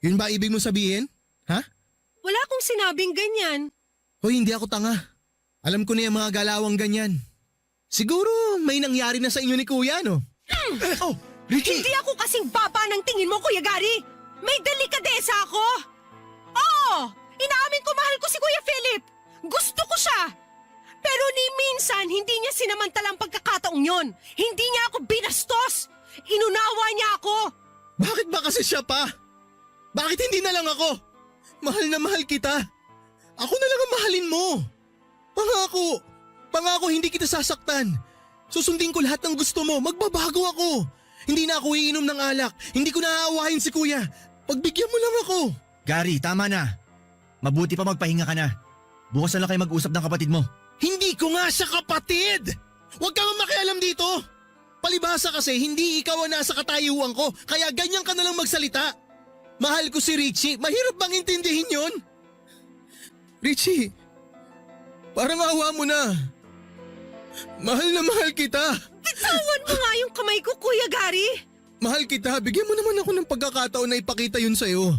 S5: Yun ba ibig mong sabihin? Ha?
S4: Wala akong sinabing ganyan.
S5: Hoy, hindi ako tanga. Alam ko na yung mga galawang ganyan. Siguro may nangyari na sa inyo ni kuya, no? Oh, Richie!
S4: Hindi ako kasing baba ng tingin mo, Kuya Gary. May delikadesa ako. Oo, inaamin ko mahal ko si Kuya Philip. Gusto ko siya. Pero ni minsan, hindi niya sinamantalang pagkakataong yon. Hindi niya ako binastos. Inunawa niya ako.
S5: Bakit ba kasi siya pa? Bakit hindi na lang ako? Mahal na mahal kita. Ako na lang ang mahalin mo. Pangako. Pangako hindi kita sasaktan. Susundin ko lahat ng gusto mo. Magbabago ako. Hindi na ako iinom ng alak. Hindi ko naaawahin si kuya. Pagbigyan mo lang ako.
S6: Gary, tama na. Mabuti pa magpahinga ka na. Bukas na lang kayo mag-usap ng kapatid mo.
S5: Hindi ko nga siya kapatid! Huwag kang makialam dito! Palibhasa kasi hindi ikaw ang nasa katayuan ko kaya ganyan ka na lang magsalita. Mahal ko si Richie, mahirap bang intindihin yon? Richie, parang awa mo na. Mahal na mahal kita.
S4: Bitawan mo nga yung kamay ko, Kuya Gary.
S5: Mahal kita, bigyan mo naman ako ng pagkakataon na ipakita yun sa'yo.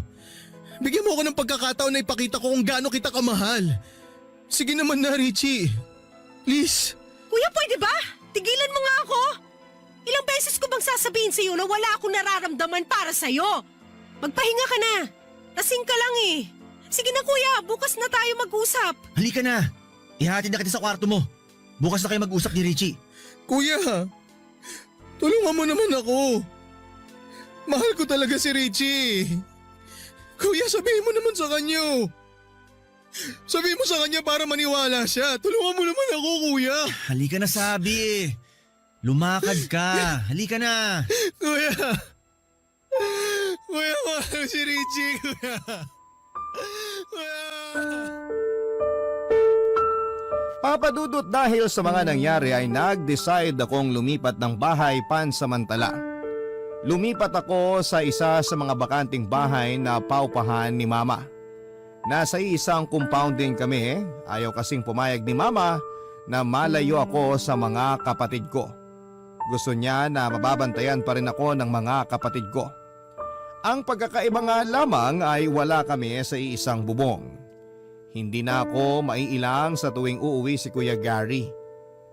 S5: Bigyan mo ako ng pagkakataon na ipakita ko kung gaano kita kamahal. Sige naman na, Richie. Please.
S4: Kuya, pwede ba? tigilan mo nga ako! Ilang beses ko bang sasabihin sa'yo na wala akong nararamdaman para sa'yo? Magpahinga ka na. Lasing ka lang eh. Sige na kuya, bukas na tayo mag-usap.
S6: Halika na! Ihatid na kita sa kwarto mo. Bukas na kayo mag-usap ni Richie.
S5: Kuya, tulungan mo naman ako. Mahal ko talaga si Richie. Kuya, sabihin mo naman sa kanya. Sabihin mo sa kanya para maniwala siya. Tulungan mo naman ako, kuya.
S6: Halika na sabi eh. Lumakad ka. Halika na.
S5: Kuya. Kuya, mahal ko si Richie, kuya. Kuya.
S3: Papadudot dahil sa mga nangyari ay nag-decide akong lumipat ng bahay pansamantala. Lumipat ako sa isa sa mga bakanting bahay na paupahan ni Mama. Nasa isang compound din kami, ayaw kasing pumayag ni Mama na malayo ako sa mga kapatid ko. Gusto niya na mababantayan pa rin ako ng mga kapatid ko. Ang pagkakaiba nga lamang ay wala kami sa iisang bubong. Hindi na ako maiilang sa tuwing uuwi si Kuya Gary.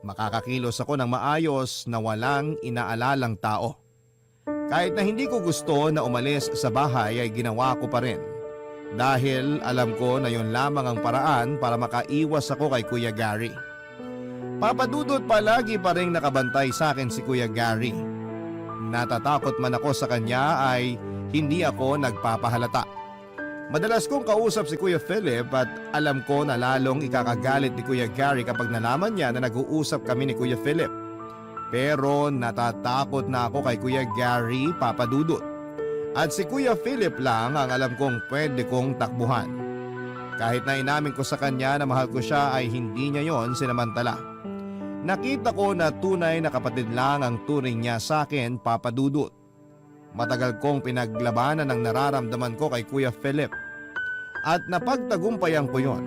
S3: Makakakilos ako ng maayos na walang inaalalang tao. Kahit na hindi ko gusto na umalis sa bahay ay ginawa ko pa rin. Dahil alam ko na yon lamang ang paraan para makaiwas ako kay Kuya Gary. Papadudot palagi pa rin nakabantay sa akin si Kuya Gary. Natatakot man ako sa kanya ay hindi ako nagpapahalata. Madalas kong kausap si Kuya Philip at alam ko na lalong ikakagalit ni Kuya Gary kapag nalaman niya na nag-uusap kami ni Kuya Philip. Pero natatakot na ako kay Kuya Gary, Papadudot. At si Kuya Philip lang ang alam kong pwede kong takbuhan. Kahit na inamin ko sa kanya na mahal ko siya ay hindi niya yon sinamantala. Nakita ko na tunay na kapatid lang ang turing niya sa akin, Papadudot. Matagal kong pinaglabanan ang nararamdaman ko kay Kuya Philip. At napagtagumpayan ko yon.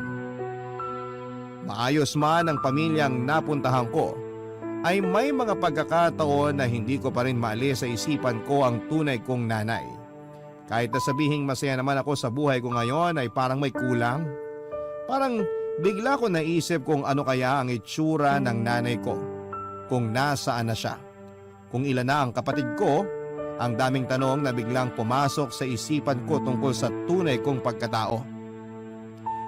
S3: Maayos man ang pamilyang napuntahan ko, ay may mga pagkakataon na hindi ko pa rin maalis sa isipan ko ang tunay kong nanay. Kahit na sabihing masaya naman ako sa buhay ko ngayon ay parang may kulang. Parang bigla ko naisip kung ano kaya ang itsura ng nanay ko. Kung nasaan na siya. Kung ilan na ang kapatid ko. Ang daming tanong na biglang pumasok sa isipan ko tungkol sa tunay kong pagkatao.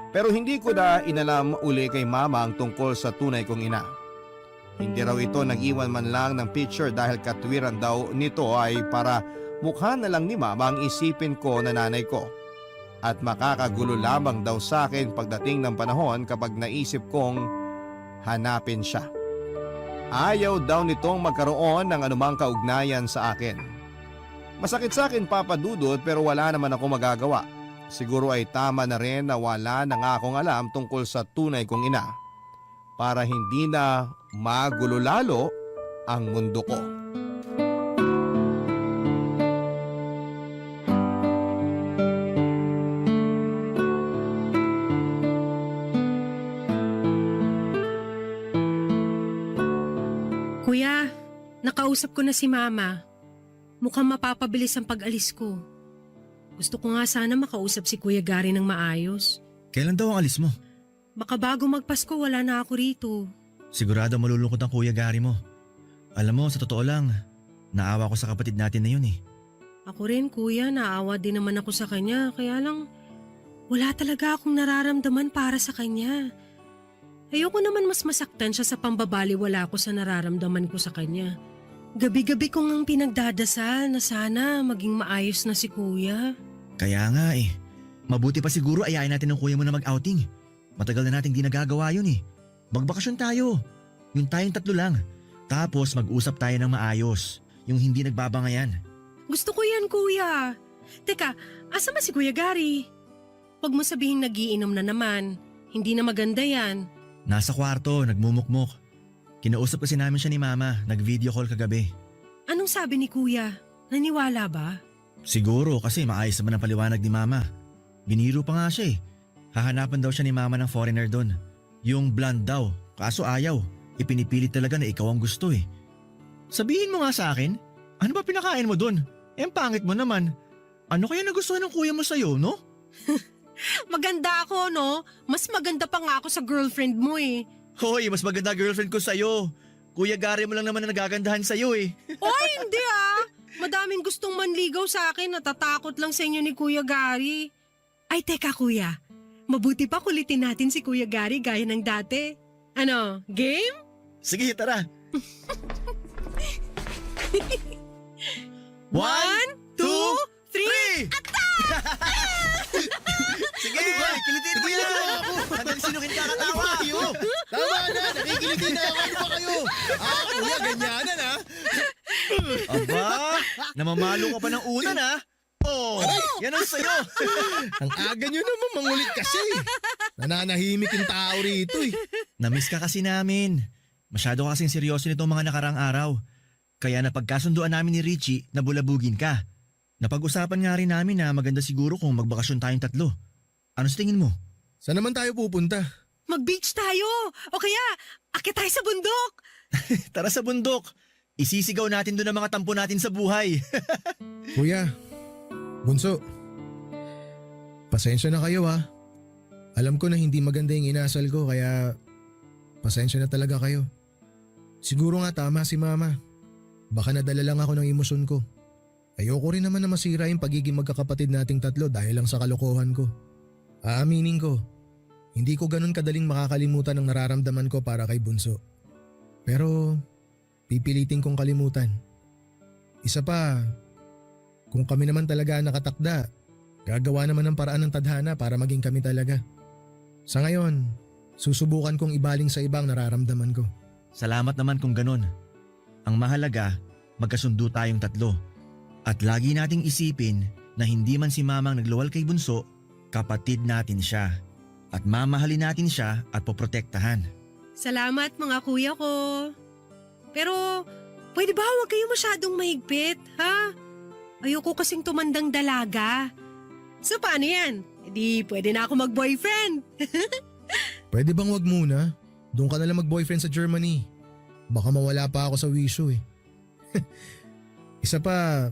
S3: Pero hindi ko na inalam uli kay Mama ang tungkol sa tunay kong ina. Hindi raw ito nag-iwan man lang ng picture dahil katwiran daw nito ay para mukha na lang ni Mama ang isipin ko na nanay ko. At makakagulo lamang daw sa akin pagdating ng panahon kapag naisip kong hanapin siya. Ayaw daw nitong magkaroon ng anumang kaugnayan sa akin. Masakit sa akin, Papadudot, pero wala naman ako magagawa. Siguro ay tama na rin na wala na nga akong alam tungkol sa tunay kong ina. Para hindi na magulo lalo ang mundo ko.
S4: Kuya, nakausap ko na si Mama. Mukhang mapapabilis ang pag-alis ko. Gusto ko nga sana makausap si Kuya Gary ng maayos.
S6: Kailan daw ang alis mo?
S4: Baka bago magpasko wala na ako rito.
S6: Sigurado malulungkot ang Kuya Gary mo. Alam mo, sa totoo lang, naawa ko sa kapatid natin na yun eh.
S4: Ako rin kuya, naawa din naman ako sa kanya. Kaya lang, wala talaga akong nararamdaman para sa kanya. Ayoko naman mas masaktan siya sa pambabaliwala ko sa nararamdaman ko sa kanya. Gabi-gabi ko ngang pinagdadasal na sana maging maayos na si kuya.
S6: Kaya nga eh. Mabuti pa siguro ayayin natin ng kuya mo na mag-outing. Matagal na nating di nagagawa yun eh. Magbakasyon tayo. Yung tayong tatlo lang. Tapos mag-usap tayo ng maayos. Yung hindi nagbabangayan.
S4: Gusto ko yan kuya. Teka, asa ba si Kuya Gary? Huwag mo sabihin nagiinom na naman. Hindi na maganda yan.
S6: Nasa kwarto, nagmumukmok. Kinausap kasi namin siya ni Mama, nag-video call kagabi.
S4: Anong sabi ni kuya? Naniwala ba?
S6: Siguro kasi maayos naman ang paliwanag ni Mama. Biniro pa nga siya eh. Hahanapan daw siya ni Mama ng foreigner doon. Yung blonde daw, kaso ayaw. Ipinipilit talaga na ikaw ang gusto eh. Sabihin mo nga sa akin, ano ba pinakain mo doon? Ang pangit mo naman. Ano kaya nagustuhan ng kuya mo sa'yo, no?
S4: Maganda ako, no? Mas maganda pa nga ako sa girlfriend mo eh.
S6: Hoy, mas maganda girlfriend ko sa'yo. Kuya Gary mo lang naman na nagagandahan sa'yo eh.
S4: Oy, hindi ah! Madaming gustong manligaw sa akin, natatakot lang sa inyo ni Kuya Gary. Ay, teka kuya. Mabuti pa kulitin natin si Kuya Gary gaya ng dati. Ano, game?
S6: Sige, tara. 1, 2,
S4: 3!
S6: 3! Sige, kilitin mo yan! Hanggang sino kinakatawa!
S5: Tama na, nakikiliti na ako. Ano ba kayo? Kuya, ganyanan ha?
S6: Aba, namamalo ka pa ng una na. Oh, yan ang sayo.
S5: Ang aga nyo naman mangulit kasi. Nananahimik yung tao rito eh.
S6: Namiss ka kasi namin. Masyado ka kasing seryoso nitong mga nakarang araw. Kaya napagkasunduan namin ni Richie na bulabugin ka. Napag-usapan nga rin namin na maganda siguro kung magbakasyon tayong tatlo. Ano sa tingin mo?
S5: Saan naman tayo pupunta?
S4: Mag-beach tayo! O kaya, akit tayo sa bundok!
S6: Tara sa bundok. Isisigaw natin doon ang mga tampo natin sa buhay.
S5: Kuya, Bunso, pasensya na kayo ha. Alam ko na hindi maganda yung inasal ko kaya pasensya na talaga kayo. Siguro nga tama si Mama. Baka nadala lang ako ng emosyon ko. Ayoko rin naman na masira yung pagiging magkakapatid nating tatlo dahil lang sa kalokohan ko. Aaminin ko, hindi ko ganun kadaling makakalimutan ang nararamdaman ko para kay Bunso. Pero pipilitin kong kalimutan. Isa pa, kung kami naman talaga nakatakda, gagawa naman ng paraan ng tadhana para maging kami talaga. Sa ngayon, susubukan kong ibaling sa ibang nararamdaman ko.
S6: Salamat naman kung ganun. Ang mahalaga, magkasundo tayong tatlo. At lagi nating isipin na hindi man si Mamang nagluwal kay Bunso, kapatid natin siya. At mamahalin natin siya at poprotektahan.
S4: Salamat mga kuya ko. Pero, pwede ba huwag kayo masyadong mahigpit, ha? Ayoko kasing tumandang dalaga. So paano yan? Di pwede na ako mag-boyfriend.
S5: Pwede bang wag muna? Doon ka na lang mag-boyfriend sa Germany. Baka mawala pa ako sa wisyo eh. Isa pa,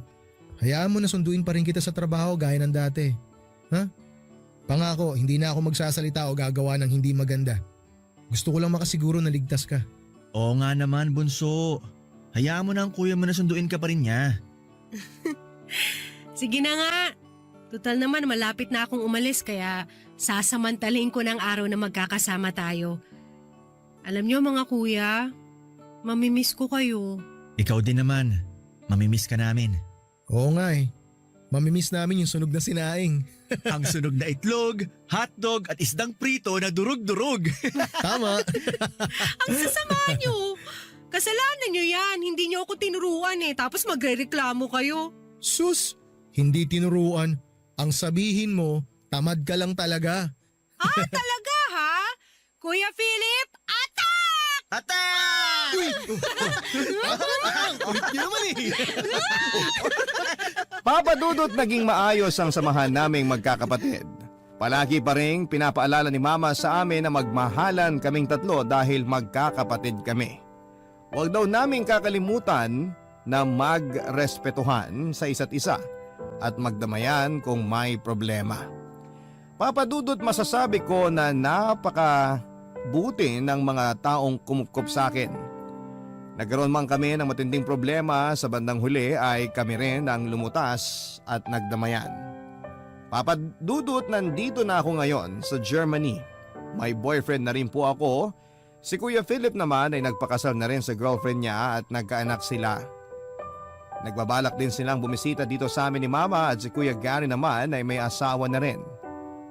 S5: hayaan mo na sunduin pa rin kita sa trabaho gaya ng dati. Ha? Pangako, hindi na ako magsasalita o gagawa ng hindi maganda. Gusto ko lang makasiguro na ligtas ka.
S6: Oo nga naman, Bunso. Hayaan mo na ang kuya mo na sunduin ka pa rin niya.
S4: Sige na nga. Total naman malapit na akong umalis kaya sasamantalin ko ng araw na magkakasama tayo. Alam niyo mga kuya, mamimiss ko kayo.
S6: Ikaw din naman. Mamimiss ka namin.
S5: Oo nga eh. Mamimiss namin yung sunog na sinaing.
S6: Ang sunog na itlog, hotdog at isdang prito na durug-durug.
S5: Tama.
S4: Ang sasama niyo. Kasalanan niyo yan. Hindi niyo ako tinuruan eh. Tapos magrereklamo kayo.
S5: Sus, hindi tinuruan. Ang sabihin mo, tamad ka lang talaga.
S4: Ah, talaga ha? Kuya Philip, attack!
S6: Attack!
S5: Ulit niyo naman eh.
S3: Papa Dudut, naging maayos ang samahan naming magkakapatid. Palagi pa rin pinapaalala ni Mama sa amin na magmahalan kaming tatlo dahil magkakapatid kami. Huwag daw naming kakalimutan na magrespetuhan sa isa't isa at magdamayan kung may problema. Papa Dudut, masasabi ko na napakabuti ng mga taong kumupkop sa akin. Nagkaroon man kami ng matinding problema, sa bandang huli ay kami rin ang lumutas at nagdamayan. Papa Dudut, nandito na ako ngayon sa Germany. May boyfriend na rin po ako. Si Kuya Philip naman ay nagpakasal na rin sa girlfriend niya at nagkaanak sila. Nagbabalak din silang bumisita dito sa amin ni Mama at si Kuya Gary naman ay may asawa na rin.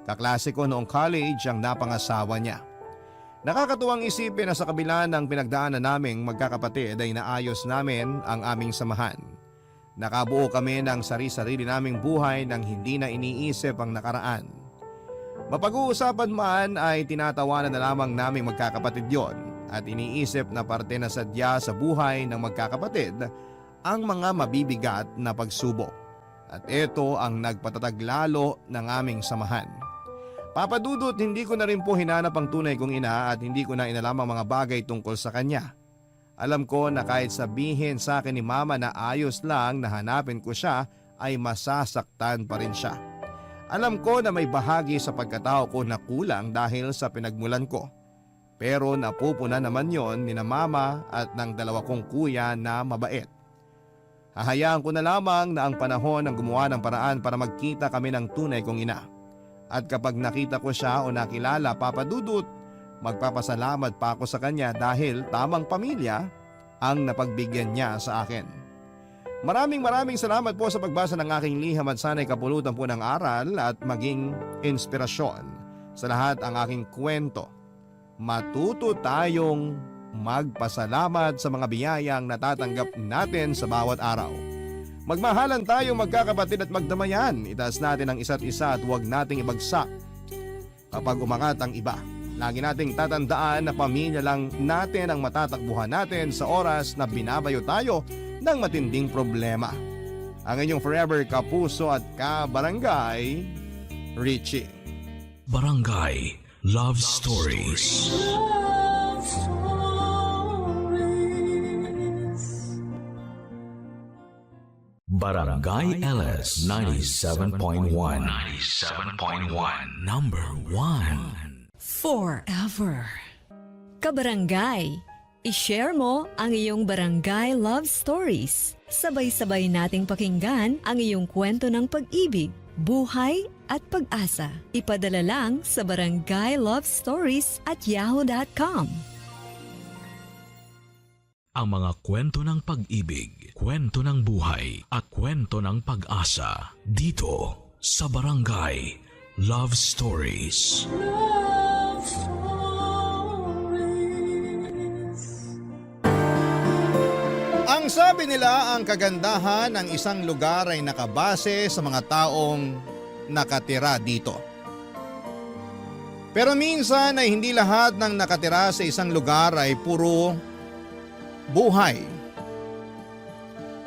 S3: Kaklase ko noong college ang napangasawa niya. Nakakatuwang isipin na sa kabila ng pinagdaanan naming magkakapatid ay naayos namin ang aming samahan. Nakabuo kami ng sari-sarili naming buhay nang hindi na iniisip ang nakaraan. Mapag-uusapan man ay tinatawanan na lamang naming magkakapatid yon at iniisip na parte na sadya sa buhay ng magkakapatid ang mga mabibigat na pagsubok. At ito ang nagpatatag lalo ng aming samahan. Papa Dudut, hindi ko na rin po hinanap ang tunay kong ina at hindi ko na inalam ang mga bagay tungkol sa kanya. Alam ko na kahit sabihin sa akin ni Mama na ayos lang na hanapin ko siya ay masasaktan pa rin siya. Alam ko na may bahagi sa pagkatao ko na kulang dahil sa pinagmulan ko. Pero napupuna naman yon ni na mama at ng dalawa kong kuya na mabait. Hahayaan ko na lamang na ang panahon ang gumawa ng paraan para magkita kami ng tunay kong ina. At kapag nakita ko siya o nakilala, Papa Dudut, magpapasalamat pa ako sa kanya dahil tamang pamilya ang napagbigyan niya sa akin. Maraming salamat po sa pagbasa ng aking liham at sana'y kapulutan po ng aral at maging inspirasyon sa lahat ang aking kwento. Matuto tayong magpasalamat sa mga biyayang natatanggap natin sa bawat araw. Magmahalan tayo magkakapatid at magdamayan. Itaas natin ang isa't isa at huwag nating ibagsak kapag umangat ang iba. Lagi nating tatandaan na pamilya lang natin ang matatakbuhan natin sa oras na binabayo tayo ng matinding problema. Ang inyong forever kapuso at kabarangay, Richie.
S1: Barangay Love Stories. Barangay LS 97.1. 97.1. Number 1.
S2: Forever. Kabarangay, i-share mo ang iyong barangay love stories. Sabay-sabay nating pakinggan ang iyong kwento ng pag-ibig, buhay at pag-asa. Ipadala lang sa barangaylovestories@yahoo.com.
S1: Ang mga kwento ng pag-ibig, kwento ng buhay at kwento ng pag-asa dito sa Barangay Love Stories.
S3: Ang sabi nila, ang kagandahan ng isang lugar ay nakabase sa mga taong nakatira dito. Pero minsan ay hindi lahat ng nakatira sa isang lugar ay puro buhay.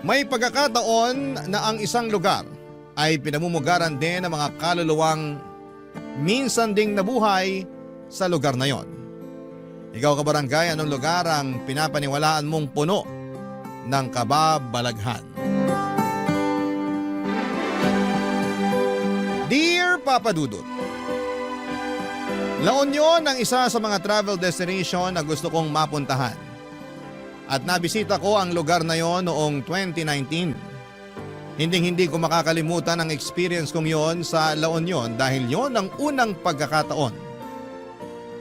S3: May pagkakataon na ang isang lugar ay pinamumugaran din ng mga kaluluwang minsan ding nabuhay sa lugar na yon. Ikaw kabarangay, anong lugar ang pinapaniwalaan mong puno ng kababalaghan? Dear Papa Dudut, La Union ang isa sa mga travel destination na gusto kong mapuntahan. At nabisita ko ang lugar na yon noong 2019. Hinding-hindi ko makakalimutan ang experience kong yon sa La Union dahil yon ang unang pagkakataon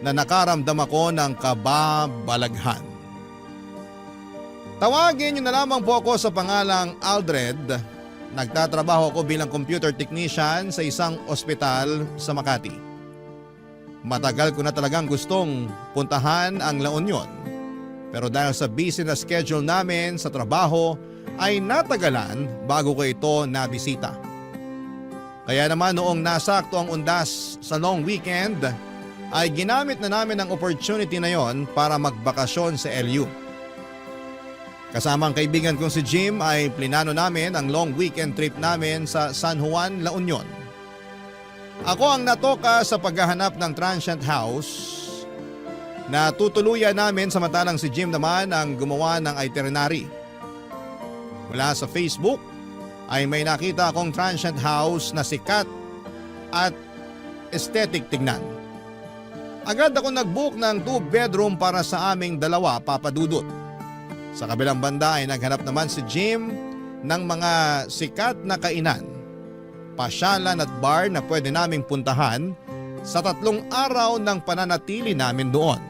S3: na nakaramdam ako ng kababalaghan. Tawagin niyo na lamang po ako sa pangalang Aldred. Nagtatrabaho ako bilang computer technician sa isang ospital sa Makati. Matagal ko na talagang gustong puntahan ang La Union. Pero dahil sa busy na schedule namin sa trabaho ay natagalan bago ko ito nabisita. Kaya naman noong nasakto ang undas sa long weekend ay ginamit na namin ang opportunity na yon para magbakasyon sa LU. Kasama ang kaibigan kong si Jim ay plinano namin ang long weekend trip namin sa San Juan, La Union. Ako ang natoka sa paghahanap ng transient house na tutuluyan namin, samantalang si Jim naman ang gumawa ng itinerary. Mula sa Facebook ay may nakita akong transient house na sikat at aesthetic tignan. Agad ako nag-book ng 2-bedroom para sa aming dalawa, Papa Dudut. Sa kabilang banda ay naghanap naman si Jim ng mga sikat na kainan, pasyalan at bar na pwede naming puntahan sa 3 araw ng pananatili namin doon.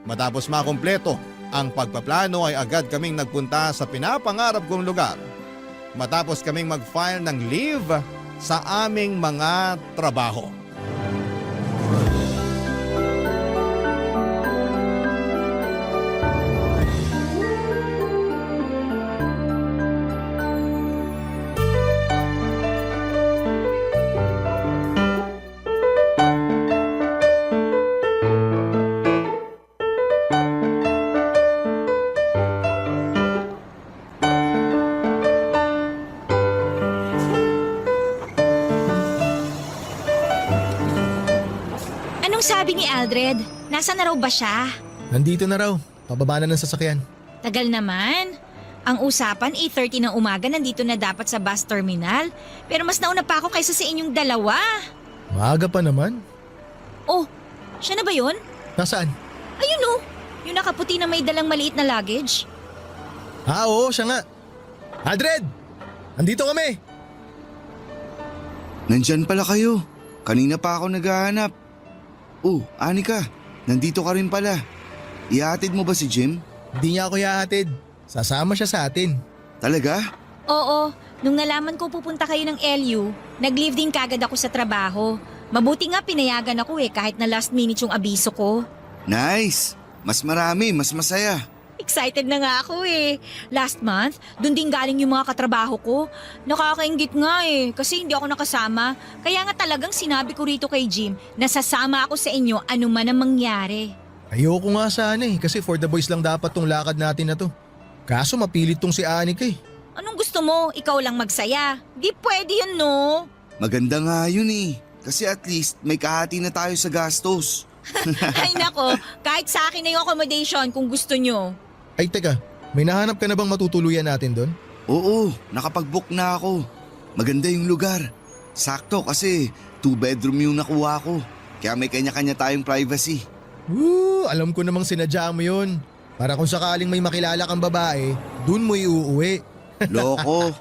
S3: Matapos makumpleto ang pagpaplano ay agad kaming nagpunta sa pinapangarap kong lugar matapos kaming mag-file ng leave sa aming mga trabaho.
S7: Sabi ni Aldred, nasa na raw ba siya?
S5: Nandito na raw. Pababa na ng sasakyan.
S7: Tagal naman. Ang usapan, 8:30 ng umaga nandito na dapat sa bus terminal. Pero mas nauna pa ako kaysa sa inyong dalawa.
S5: Maaga pa naman.
S7: Oh, siya na ba yun?
S5: Nasaan?
S7: Ayun oh, yung nakaputi na may dalang maliit na luggage.
S5: Oo, siya nga. Aldred! Andito kami!
S8: Nandyan pala kayo. Kanina pa ako naghahanap. Oh, Anika, nandito ka rin pala. Ihatid mo ba si Jim?
S5: Hindi niya ako ihahatid. Sasama siya sa atin.
S8: Talaga?
S7: Oo, nung nalaman ko pupunta kayo ng LU, nag-leave din kagad ako sa trabaho. Mabuti nga pinayagan ako kahit na last minute yung abiso ko.
S8: Nice! Mas marami, mas masaya.
S7: Excited na nga ako Last month, dun din galing yung mga katrabaho ko. Nakakaingit nga kasi hindi ako nakasama. Kaya nga talagang sinabi ko rito kay Jim na sasama ako sa inyo ano man ang mangyari.
S5: Ayoko nga sana kasi for the boys lang dapat tong lakad natin na to. Kaso mapilit tong si Anika
S7: Anong gusto mo? Ikaw lang magsaya. Di pwede yun, no?
S8: Maganda nga yun Kasi at least may kahati na tayo sa gastos.
S7: Ay nako, kahit sa akin na yung accommodation kung gusto nyo.
S5: Ay teka, may nahanap ka na bang matutuluyan natin doon?
S8: Oo, nakapag-book na ako. Maganda yung lugar. Sakto kasi 2-bedroom yung nakuha ko. Kaya may kanya-kanya tayong privacy.
S5: Alam ko namang sinadya mo yun. Para kung sakaling may makilala kang babae, dun mo iuuwi.
S8: Loko,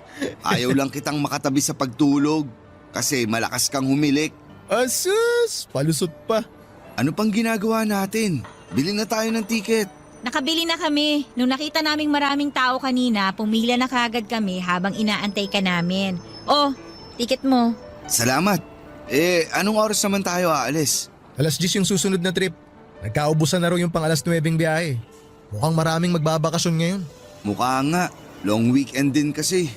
S8: ayaw lang kitang makatabi sa pagtulog. Kasi malakas kang humilik.
S5: Asus! Palusot pa.
S8: Ano pang ginagawa natin? Bili na tayo ng tiket.
S7: Nakabili na kami. Nung nakita naming maraming tao kanina, pumila na kagad kami habang inaantay ka namin. Oh, ticket mo.
S8: Salamat. Anong oras naman tayo aalis?
S5: 10:00 yung susunod na trip. Nagkaubusan na raw yung pang 9:00 biyahe. Mukhang maraming magbabakasyon ngayon.
S8: Mukha nga. Long weekend din kasi.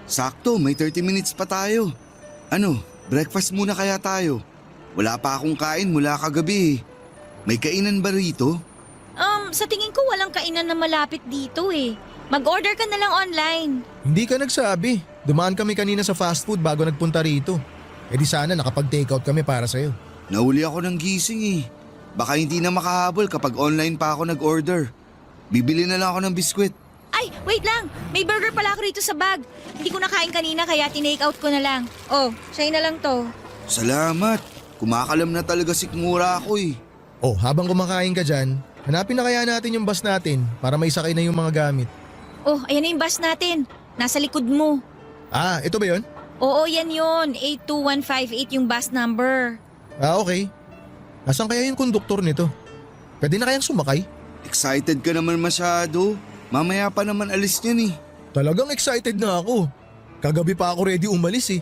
S8: Sakto, may 30 minutes pa tayo. Ano, breakfast muna kaya tayo? Wala pa akong kain mula kagabi. May kainan ba rito?
S7: Sa tingin ko walang kainan na malapit dito Mag-order ka na lang online.
S5: Hindi ka nagsabi. Dumaan kami kanina sa fast food bago nagpunta rito. Di sana nakapag-takeout kami para sa'yo.
S8: Nahuli ako ng gising Baka hindi na makahabol kapag online pa ako nag-order. Bibili na lang ako ng biskwit.
S7: Ay, wait lang. May burger pala ako rito sa bag. Hindi ko nakain kanina kaya tinake out ko na lang. Oh, sa'yo na lang to.
S8: Salamat. Kumakalam na talaga sikmura ako
S5: Oh, habang kumakain ka dyan, hanapin na kaya natin yung bus natin para may sakay na yung mga gamit.
S7: Oh, ayan na yung bus natin. Nasa likod mo.
S5: Ah, ito ba yun?
S7: Oo, yan yun. 82158 yung bus number.
S5: Ah, okay. Nasaan kaya yung konduktor nito? Pwede na kayang sumakay?
S8: Excited ka naman masyado. Mamaya pa naman alis niyan
S5: Talagang excited na ako. Kagabi pa ako ready umalis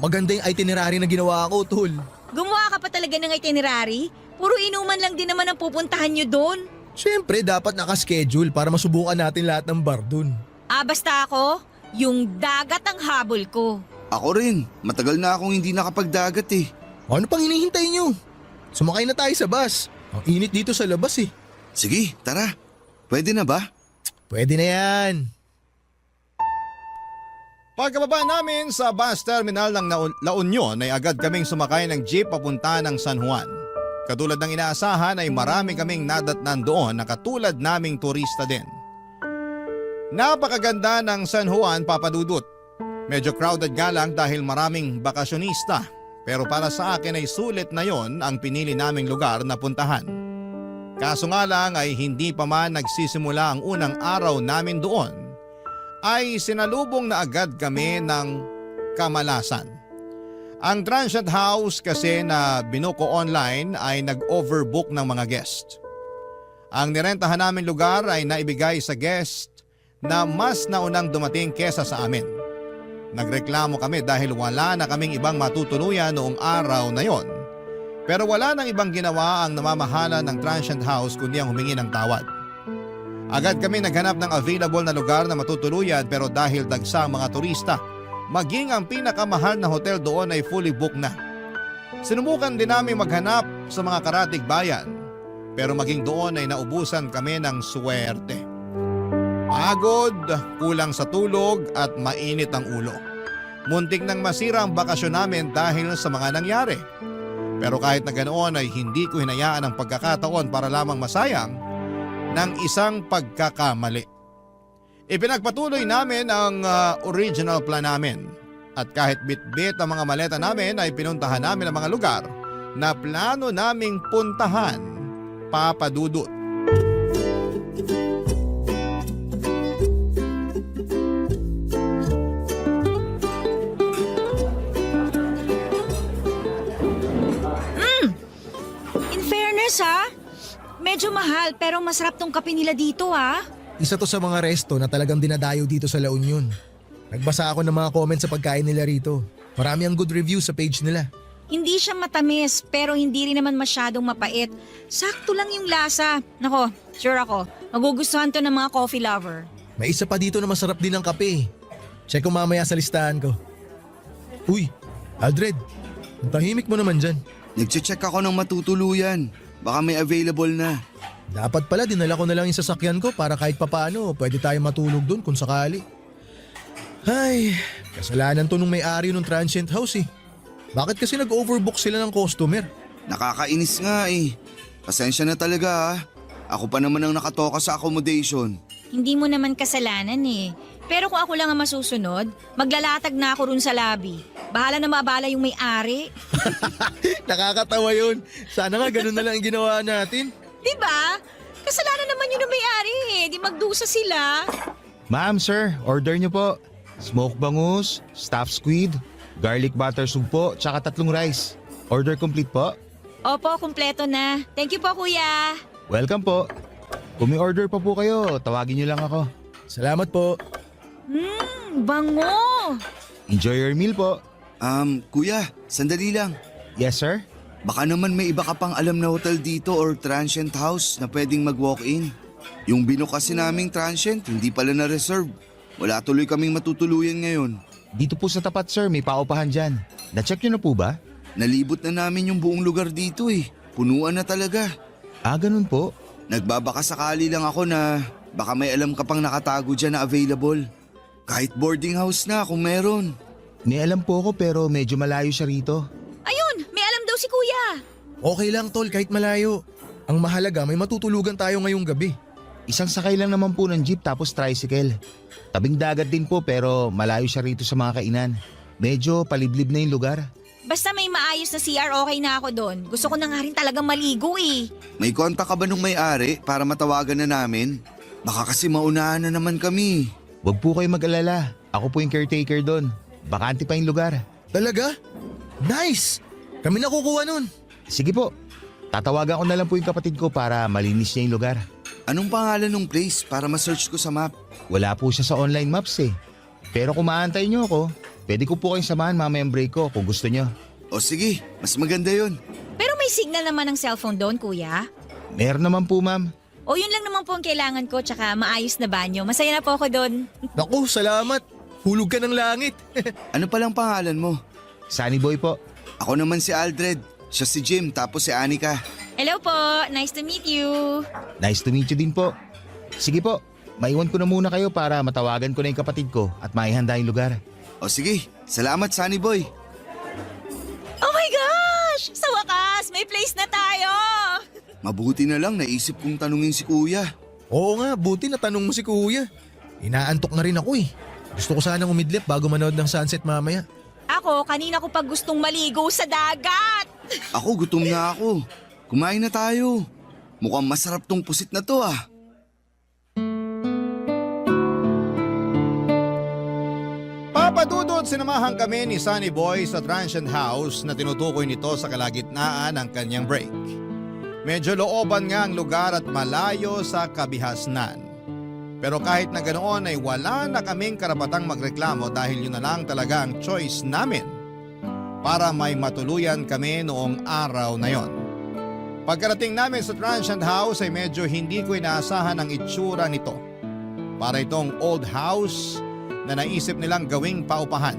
S5: Maganda yung itinerary na ginawa ko, tol.
S7: Gumawa ka pa talaga ng itinerary? Puro inuman lang din naman ang pupuntahan nyo doon.
S5: Siyempre, dapat nakaschedule para masubukan natin lahat ng bar dun.
S7: Basta ako, yung dagat ang habol ko.
S8: Ako rin. Matagal na akong hindi nakapagdagat
S5: Ano pang hinihintay nyo? Sumakay na tayo sa bus. Ang init dito sa labas
S8: Sige, tara. Pwede na ba?
S5: Pwede na yan.
S3: Pagkababa namin sa bus terminal ng La Union ay agad kaming sumakay ng jeep papunta ng San Juan. Katulad ng inaasahan ay marami kaming nadatnan doon na katulad naming turista din. Napakaganda ng San Juan, Papadudut. Medyo crowded nga lang dahil maraming bakasyonista. Pero para sa akin ay sulit na yon ang pinili naming lugar na puntahan. Kaso nga lang ay hindi pa man nagsisimula ang unang araw namin doon, ay sinalubong na agad kami ng kamalasan. Ang transient house kasi na binuko online ay nag-overbook ng mga guest. Ang nirentahan namin lugar ay naibigay sa guest na mas naunang dumating kesa sa amin. Nagreklamo kami dahil wala na kaming ibang matutuluyan noong araw na yon. Pero wala nang ibang ginawa ang namamahala ng transient house kundi ang humingi ng tawad. Agad kami naghanap ng available na lugar na matutuluyan pero dahil dagsa ang mga turista, maging ang pinakamahal na hotel doon ay fully booked na. Sinubukan din namin maghanap sa mga karatig bayan pero maging doon ay naubusan kami ng swerte. Pagod, kulang sa tulog at mainit ang ulo. Muntik nang masira ang bakasyon namin dahil sa mga nangyari. Pero kahit na ganoon ay hindi ko hinayaan ang pagkakataon para lamang masayang ng isang pagkakamali. Ipinagpatuloy namin ang original plan namin. At kahit bit-bit ang mga maleta namin ay pinuntahan namin ang mga lugar na plano naming puntahan, Papadudut.
S7: In fairness ha, medyo mahal pero masarap tong kape nila dito ha.
S5: Isa to sa mga resto na talagang dinadayo dito sa La Union. Nagbasa ako ng mga comments sa pagkain nila rito. Marami ang good reviews sa page nila.
S7: Hindi siya matamis pero hindi rin naman masyadong mapait. Sakto lang yung lasa. Nako, sure ako, magugustuhan to ng mga coffee lover.
S5: May isa pa dito na masarap din ang kape. Check ko mamaya sa listahan ko. Uy, Aldred, ang tahimik mo naman dyan.
S8: Nagche-check ako ng matutuluyan. Baka may available na.
S5: Dapat pala dinala ko na lang yung sasakyan ko para kahit papaano pwede tayo matulog doon kung sakali. Ay, kasalanan to nung may-ari ng transient house eh. Bakit kasi nag-overbook sila ng customer?
S8: Nakakainis nga eh. Pasensya na talaga ha. Ako pa naman ang nakatoka sa accommodation.
S7: Hindi mo naman kasalanan eh. Pero kung ako lang ang masusunod, maglalatag na ako rin sa lobby. Bahala na maabala yung may-ari.
S5: Nakakatawa yun. Sana nga ganun na lang ang ginawa natin.
S7: Diba? Kasalanan naman yun ng may-ari eh. Di magdusa sila.
S9: Ma'am, sir, order niyo po. Smoked bangus, stuffed squid, garlic butter soup po, tsaka 3 rice. Order complete po?
S7: Opo, kumpleto na. Thank you po, kuya.
S9: Welcome po. Kung may order pa po kayo, tawagin niyo lang ako.
S5: Salamat po.
S7: Bango!
S9: Enjoy your meal po.
S8: Kuya, sandali lang.
S9: Yes, sir?
S8: Baka naman may iba ka pang alam na hotel dito or transient house na pwedeng mag-walk-in. Yung binook kasi naming transient, hindi pala na-reserve. Wala tuloy kaming matutuluyan ngayon.
S9: Dito po sa tapat, sir, may paupahan dyan. Na-check niyo na po ba?
S8: Nalibot na namin yung buong lugar dito eh. Punuan na talaga.
S9: Ah, ganun po.
S8: Nagbabaka sakali lang ako na baka may alam ka pang nakatago dyan na available. Kahit boarding house na kung meron.
S9: May alam po ako pero medyo malayo siya rito.
S7: Ayun, may alam daw si kuya.
S5: Okay lang tol kahit malayo. Ang mahalaga may matutulugan tayo ngayong gabi.
S9: Isang sakay lang naman po ng jeep tapos tricycle. Tabing dagat din po pero malayo siya rito sa mga kainan. Medyo paliblib na yung lugar.
S7: Basta may maayos na CR, okay na ako doon. Gusto ko na nga rin talagang maligo eh.
S8: May kontak ka ba nung may-ari para matawagan na namin? Baka kasi maunahan na naman kami.
S9: Huwag po kayo mag-alala. Ako po yung caretaker doon. Bakante pa yung lugar.
S5: Talaga? Nice! Kami na kukuha nun.
S9: Sige po. Tatawagan ko na lang po yung kapatid ko para malinis niya yung lugar.
S8: Anong pangalan ng place para ma-search ko sa map?
S9: Wala po siya sa online maps eh. Pero kung maantay niyo ako, pwede ko po kayong samahan mamayang break ko kung gusto niyo.
S8: O sige, mas maganda yun.
S7: Pero may signal naman ng cellphone doon, kuya.
S9: Meron naman po, ma'am.
S7: O yun lang naman po ang kailangan ko, tsaka maayos na banyo. Masaya na po ako doon.
S5: Naku, salamat. Hulog ka ng langit.
S8: Ano palang pangalan mo?
S9: Sunny Boy po.
S8: Ako naman si Aldred. Siya si Jim tapos si Anika.
S7: Hello po, nice to meet you.
S9: Nice to meet you din po. Sige po, maiwan ko na muna kayo para matawagan ko na yung kapatid ko at maihanda yung lugar.
S8: O sige, salamat Sunny Boy.
S7: Oh my gosh! Sa wakas, may place na tayo!
S8: Mabuti na lang naisip kong tanungin si Kuya.
S5: Oo nga, buti na tanong mo si kuya. Inaantok na rin ako eh. Gusto ko sanang umidlip bago manood ng sunset mamaya.
S7: Ako, kanina ko pag gustong maligo sa dagat.
S8: Ako gutom na ako. Kumain na tayo. Mukhang masarap tong pusit na to ah.
S3: Papadudod, sinamahan kami ni Sunny Boy sa transient house na tinutukoy nito sa kalagitnaan ng kanyang break. Medyo looban nga ang lugar at malayo sa kabihasnan. Pero kahit na ganoon ay wala na kaming karapatang magreklamo dahil yun na lang talaga ang choice namin para may matuluyan kami noong araw na yon. Pagkarating namin sa transient house ay medyo hindi ko inaasahan ang itsura nito. Para itong old house na naisip nilang gawing paupahan.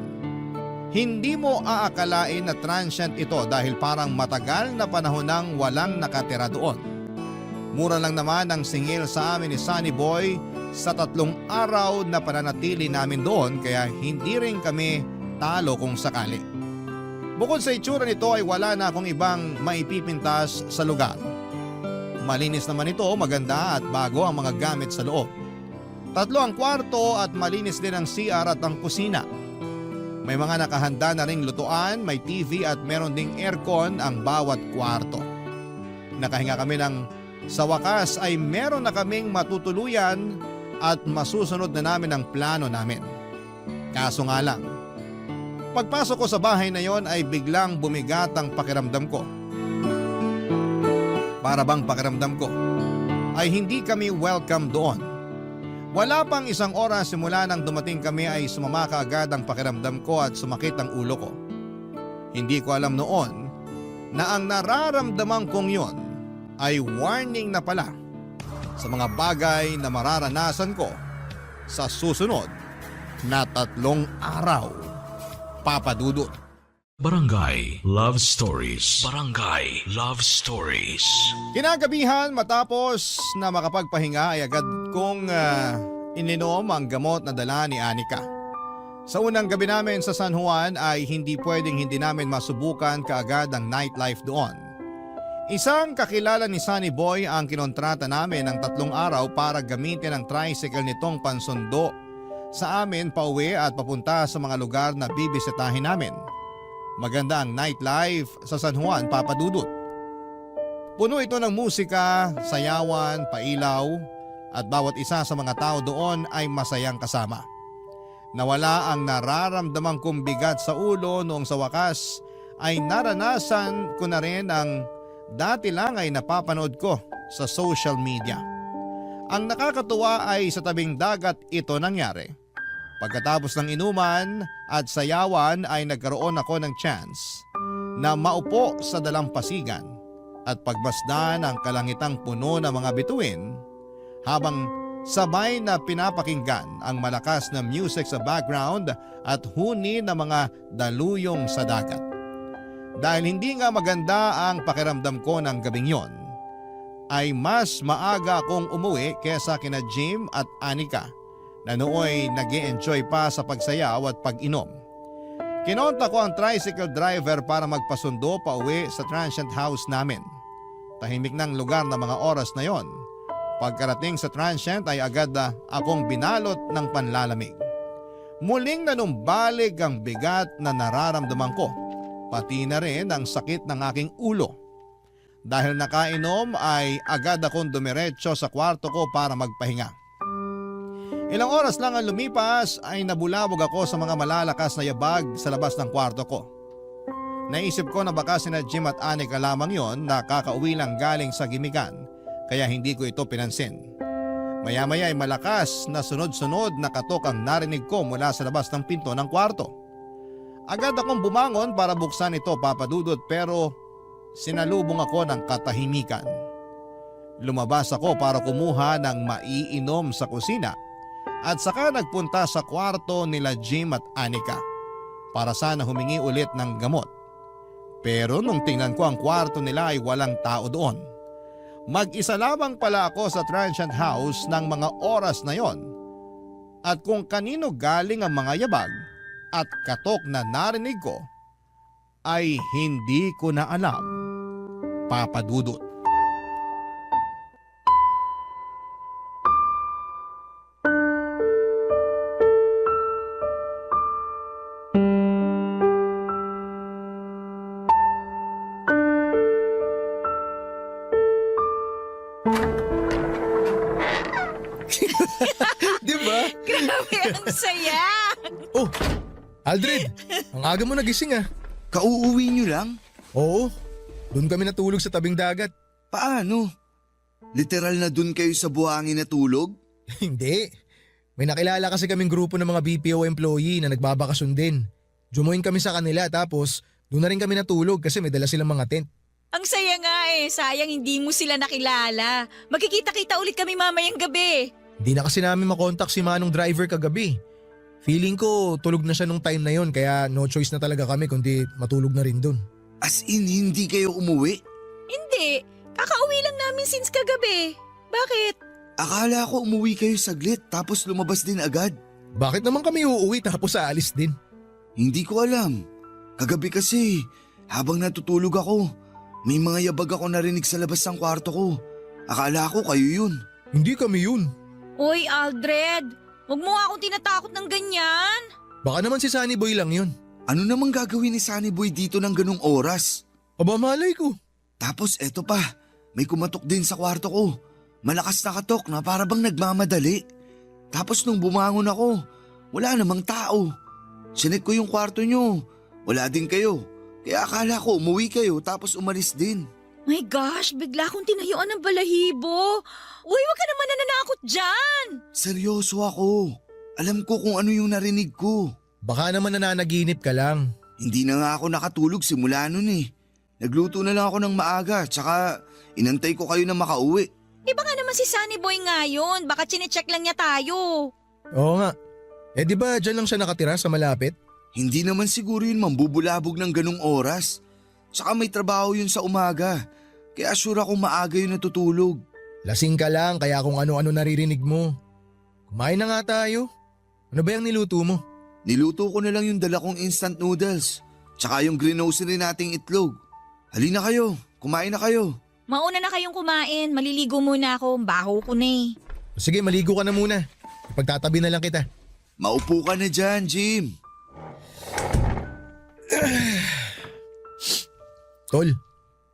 S3: Hindi mo aakalain na transient ito dahil parang matagal na panahon nang walang nakatira doon. Mura lang naman ang singil sa amin ni Sunny Boy sa 3 araw na pananatili namin doon kaya hindi rin kami talo kung sakali. Bukod sa itsura nito ay wala na akong ibang maipipintas sa lugar. Malinis naman ito, maganda at bago ang mga gamit sa loob. 3 ang kwarto at malinis din ang CR at ang kusina. May mga nakahanda na ring lutuan, may TV at meron ding aircon ang bawat kwarto. Nakahinga kami ng Sa wakas ay meron na kaming matutuluyan at masusunod na namin ang plano namin. Kaso nga lang, pagpasok ko sa bahay na yon ay biglang bumigat ang pakiramdam ko. Para bang pakiramdam ko ay hindi kami welcome doon. Wala pang isang oras simula nang dumating kami ay sumama kaagad ang pakiramdam ko at sumakit ang ulo ko. Hindi ko alam noon na ang nararamdaman kong yon ay warning na pala sa mga bagay na mararanasan ko sa susunod na 3 araw. Papa Dudut.
S1: Barangay Love Stories. Barangay Love Stories.
S3: Kinagabihan matapos na makapagpahinga ay agad kong ininom ang gamot na dala ni Anika. Sa unang gabi namin sa San Juan ay hindi pwedeng hindi namin masubukan kaagad ang nightlife doon. Isang kakilala ni Sunny Boy ang kinontrata namin ng 3 araw para gamitin ang tricycle nitong pansundo sa amin pauwi at papunta sa mga lugar na bibisitahin namin. Maganda ang nightlife sa San Juan, Papa Dudut. Puno ito ng musika, sayawan, pailaw at bawat isa sa mga tao doon ay masayang kasama. Nawala ang nararamdamang kong bigat sa ulo noong sa wakas ay naranasan ko na rin ang dati lang ay napapanood ko sa social media. Ang nakakatuwa ay sa tabing dagat ito nangyari. Pagkatapos ng inuman at sayawan ay nagkaroon ako ng chance na maupo sa dalampasigan at pagmasdan ang kalangitang puno ng mga bituin habang sabay na pinapakinggan ang malakas na music sa background at huni ng mga daluyong sa dagat. Dahil hindi nga maganda ang pakiramdam ko ng gabing yon, ay mas maaga akong umuwi kesa kina Jim at Anika na nooy nag-e-enjoy pa sa pagsayaw at pag-inom. Kinonta ko ang tricycle driver para magpasundo pa uwi sa transient house namin. Tahimik ng lugar na mga oras na yon. Pagkarating sa transient ay agad akong binalot ng panlalamig. Muling nanumbalik ang bigat na nararamdaman ko, pati na rin ang sakit ng aking ulo. Dahil nakainom ay agad akong dumiretso sa kwarto ko para magpahinga. Ilang oras lang ang lumipas ay nabulabog ako sa mga malalakas na yabag sa labas ng kwarto ko. Naisip ko na baka sina Jim at Anika lamang yon na kakauwi lang galing sa gimikan kaya hindi ko ito pinansin. Maya-maya ay malakas na sunod-sunod na katok ang narinig ko mula sa labas ng pinto ng kwarto. Agad akong bumangon para buksan ito, Papa Dudut, pero sinalubong ako ng katahimikan. Lumabas ako para kumuha ng maiinom sa kusina at saka nagpunta sa kwarto nila Jim at Anika para sana humingi ulit ng gamot. Pero nung tingnan ko ang kwarto nila ay walang tao doon. Mag-isa lamang pala ako sa transient house ng mga oras na yon. At kung kanino galing ang mga yabag at katok na narinig ko ay hindi ko na alam, Papa Dudut.
S5: Diba?
S7: Grabe, ang saya!
S5: Oh, Aldred, ang aga mo nagising ah.
S8: Kauuwi nyo lang?
S5: Oo, doon kami natulog sa tabing dagat.
S8: Paano? Literal na dun kayo sa buhangin natulog?
S5: Hindi. May nakilala kasi kaming grupo ng mga BPO employee na nagbabakasyon din. Jumoin kami sa kanila tapos doon na rin kami natulog kasi may dala silang mga tent.
S7: Ang saya nga eh, sayang hindi mo sila nakilala. Magkikita-kita ulit kami mamayang gabi.
S5: Hindi na kasi namin makontak si Manong driver kagabi. Feeling ko tulog na siya nung time na yon kaya no choice na talaga kami kundi matulog na rin dun.
S8: As in, hindi kayo umuwi?
S7: Hindi, kakauwi lang namin since kagabi. Bakit?
S8: Akala ko umuwi kayo saglit tapos lumabas din agad.
S5: Bakit naman kami uuwi tapos aalis din?
S8: Hindi ko alam. Kagabi kasi, habang natutulog ako, may mga yabag ako narinig sa labas ng kwarto ko. Akala ko kayo yun.
S5: Hindi kami yun.
S7: Uy, Aldred, huwag mo akong tinatakot ng ganyan.
S5: Baka naman si Sunny Boy lang yun.
S8: Ano namang gagawin ni Sunny Boy dito ng ganung oras?
S5: Aba malay ko.
S8: Tapos eto pa, May kumatok din sa kwarto ko. Malakas na katok na para bang nagmamadali. Tapos nung bumangon ako, wala namang tao. Sinek ko yung kwarto nyo. Wala din kayo. Kaya akala ko umuwi kayo tapos umalis din.
S7: My gosh, bigla akong tinayuan ng balahibo. Uy, wag ka naman nananakot dyan.
S8: Seryoso ako. Alam ko kung ano yung narinig ko.
S5: Baka naman nananaginip ka lang.
S8: Hindi na nga ako nakatulog simula nun eh. Nagluto na lang ako ng maaga tsaka inantay ko kayo na makauwi.
S7: Iba nga naman si Sunny Boy ngayon. Baka chinecheck lang niya tayo.
S5: Oo nga. Di ba dyan lang siya nakatira sa malapit?
S8: Hindi naman siguro yun mambubulabog ng ganong oras. Tsaka may trabaho yun sa umaga. Kaya sure akong maaga yun natutulog.
S5: Lasing ka lang kaya kung ano-ano naririnig mo. Kumain na nga tayo. Ano ba yung niluto mo?
S8: Niluto ko na lang yung dala kong instant noodles. Tsaka yung greenosity nating itlog. Halina kayo, kumain na kayo.
S7: Mauna na kayong kumain. Maliligo muna ako. Baho ko na eh.
S5: Sige, maligo ka na muna. Ipagtatabi na lang kita.
S8: Maupo ka na dyan, Jim.
S5: Tol,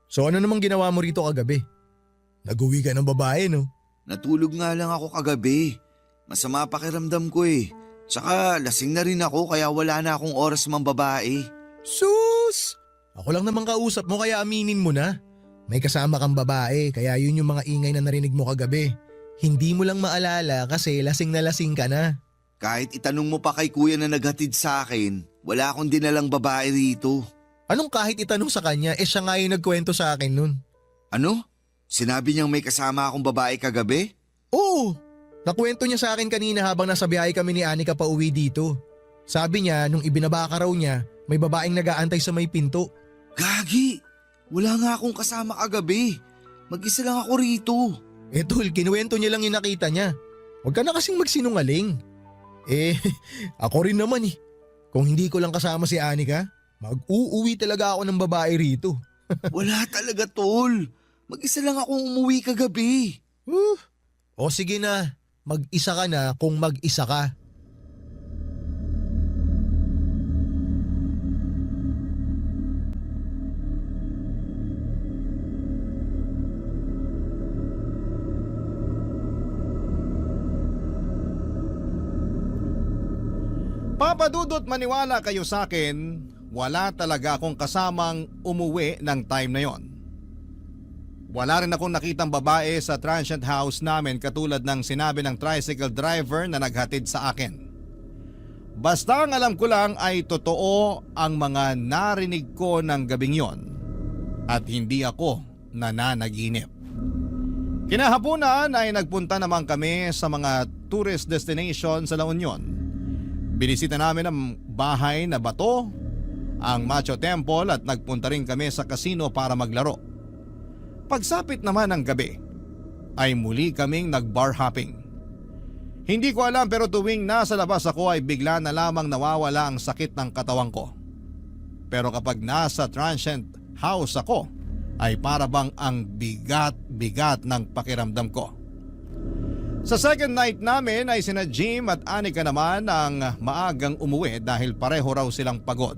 S5: so ano namang ginawa mo rito kagabi? Nag-uwi ka ng babae, no?
S8: Natulog nga lang ako kagabi. Masama pakiramdam ko eh. Tsaka lasing na rin ako kaya wala na akong oras mambabae.
S5: Sus! Ako lang naman kausap mo kaya aminin mo na. May kasama kang babae kaya yun yung mga ingay na narinig mo kagabi. Hindi mo lang maalala kasi lasing na lasing ka na.
S8: Kahit itanong mo pa kay kuya na naghatid sa akin, wala akong dinalang babae rito.
S5: Anong kahit itanong sa kanya, siya nga yung nagkwento sa akin nun.
S8: Ano? Sinabi niyang may kasama akong babae kagabi?
S5: Oo! Nakwento niya sa akin kanina habang nasa biyahe kami ni Anika pa uwi dito. Sabi niya nung ibinaba ka raw niya, may babaeng nag-aantay sa may pinto.
S8: Gagi! Wala nga akong kasama kagabi. Mag-isa lang ako rito.
S5: Tol, kinuwento niya lang yung nakita niya. Huwag ka na kasing magsinungaling. Ako rin naman eh. Kung hindi ko lang kasama si Anika, mag-uuwi talaga ako ng babae rito.
S8: Wala talaga, tol. Mag-isa lang akong umuwi kagabi.
S5: O sige na, mag-isa ka na kung mag-isa ka.
S3: Papadudot maniwala kayo sa akin, wala talaga akong kasamang umuwi ng time na yon. Wala rin akong nakitang babae sa transient house namin katulad ng sinabi ng tricycle driver na naghatid sa akin. Basta ang alam ko lang ay totoo ang mga narinig ko ng gabing yon at hindi ako nananaginip. Kinahapunan ay nagpunta naman kami sa mga tourist destination sa La Union. Binisita namin ang bahay na bato, ang Macho Temple at nagpunta rin kami sa casino para maglaro. Pagsapit naman ng gabi ay muli kaming nag-bar hopping. Hindi ko alam pero tuwing nasa labas ako ay bigla na lamang nawawala ang sakit ng katawan ko. Pero kapag nasa transient house ako ay para bang ang bigat-bigat ng pakiramdam ko. Sa second night namin ay sina Jim at Anika naman ang maagang umuwi dahil pareho raw silang pagod.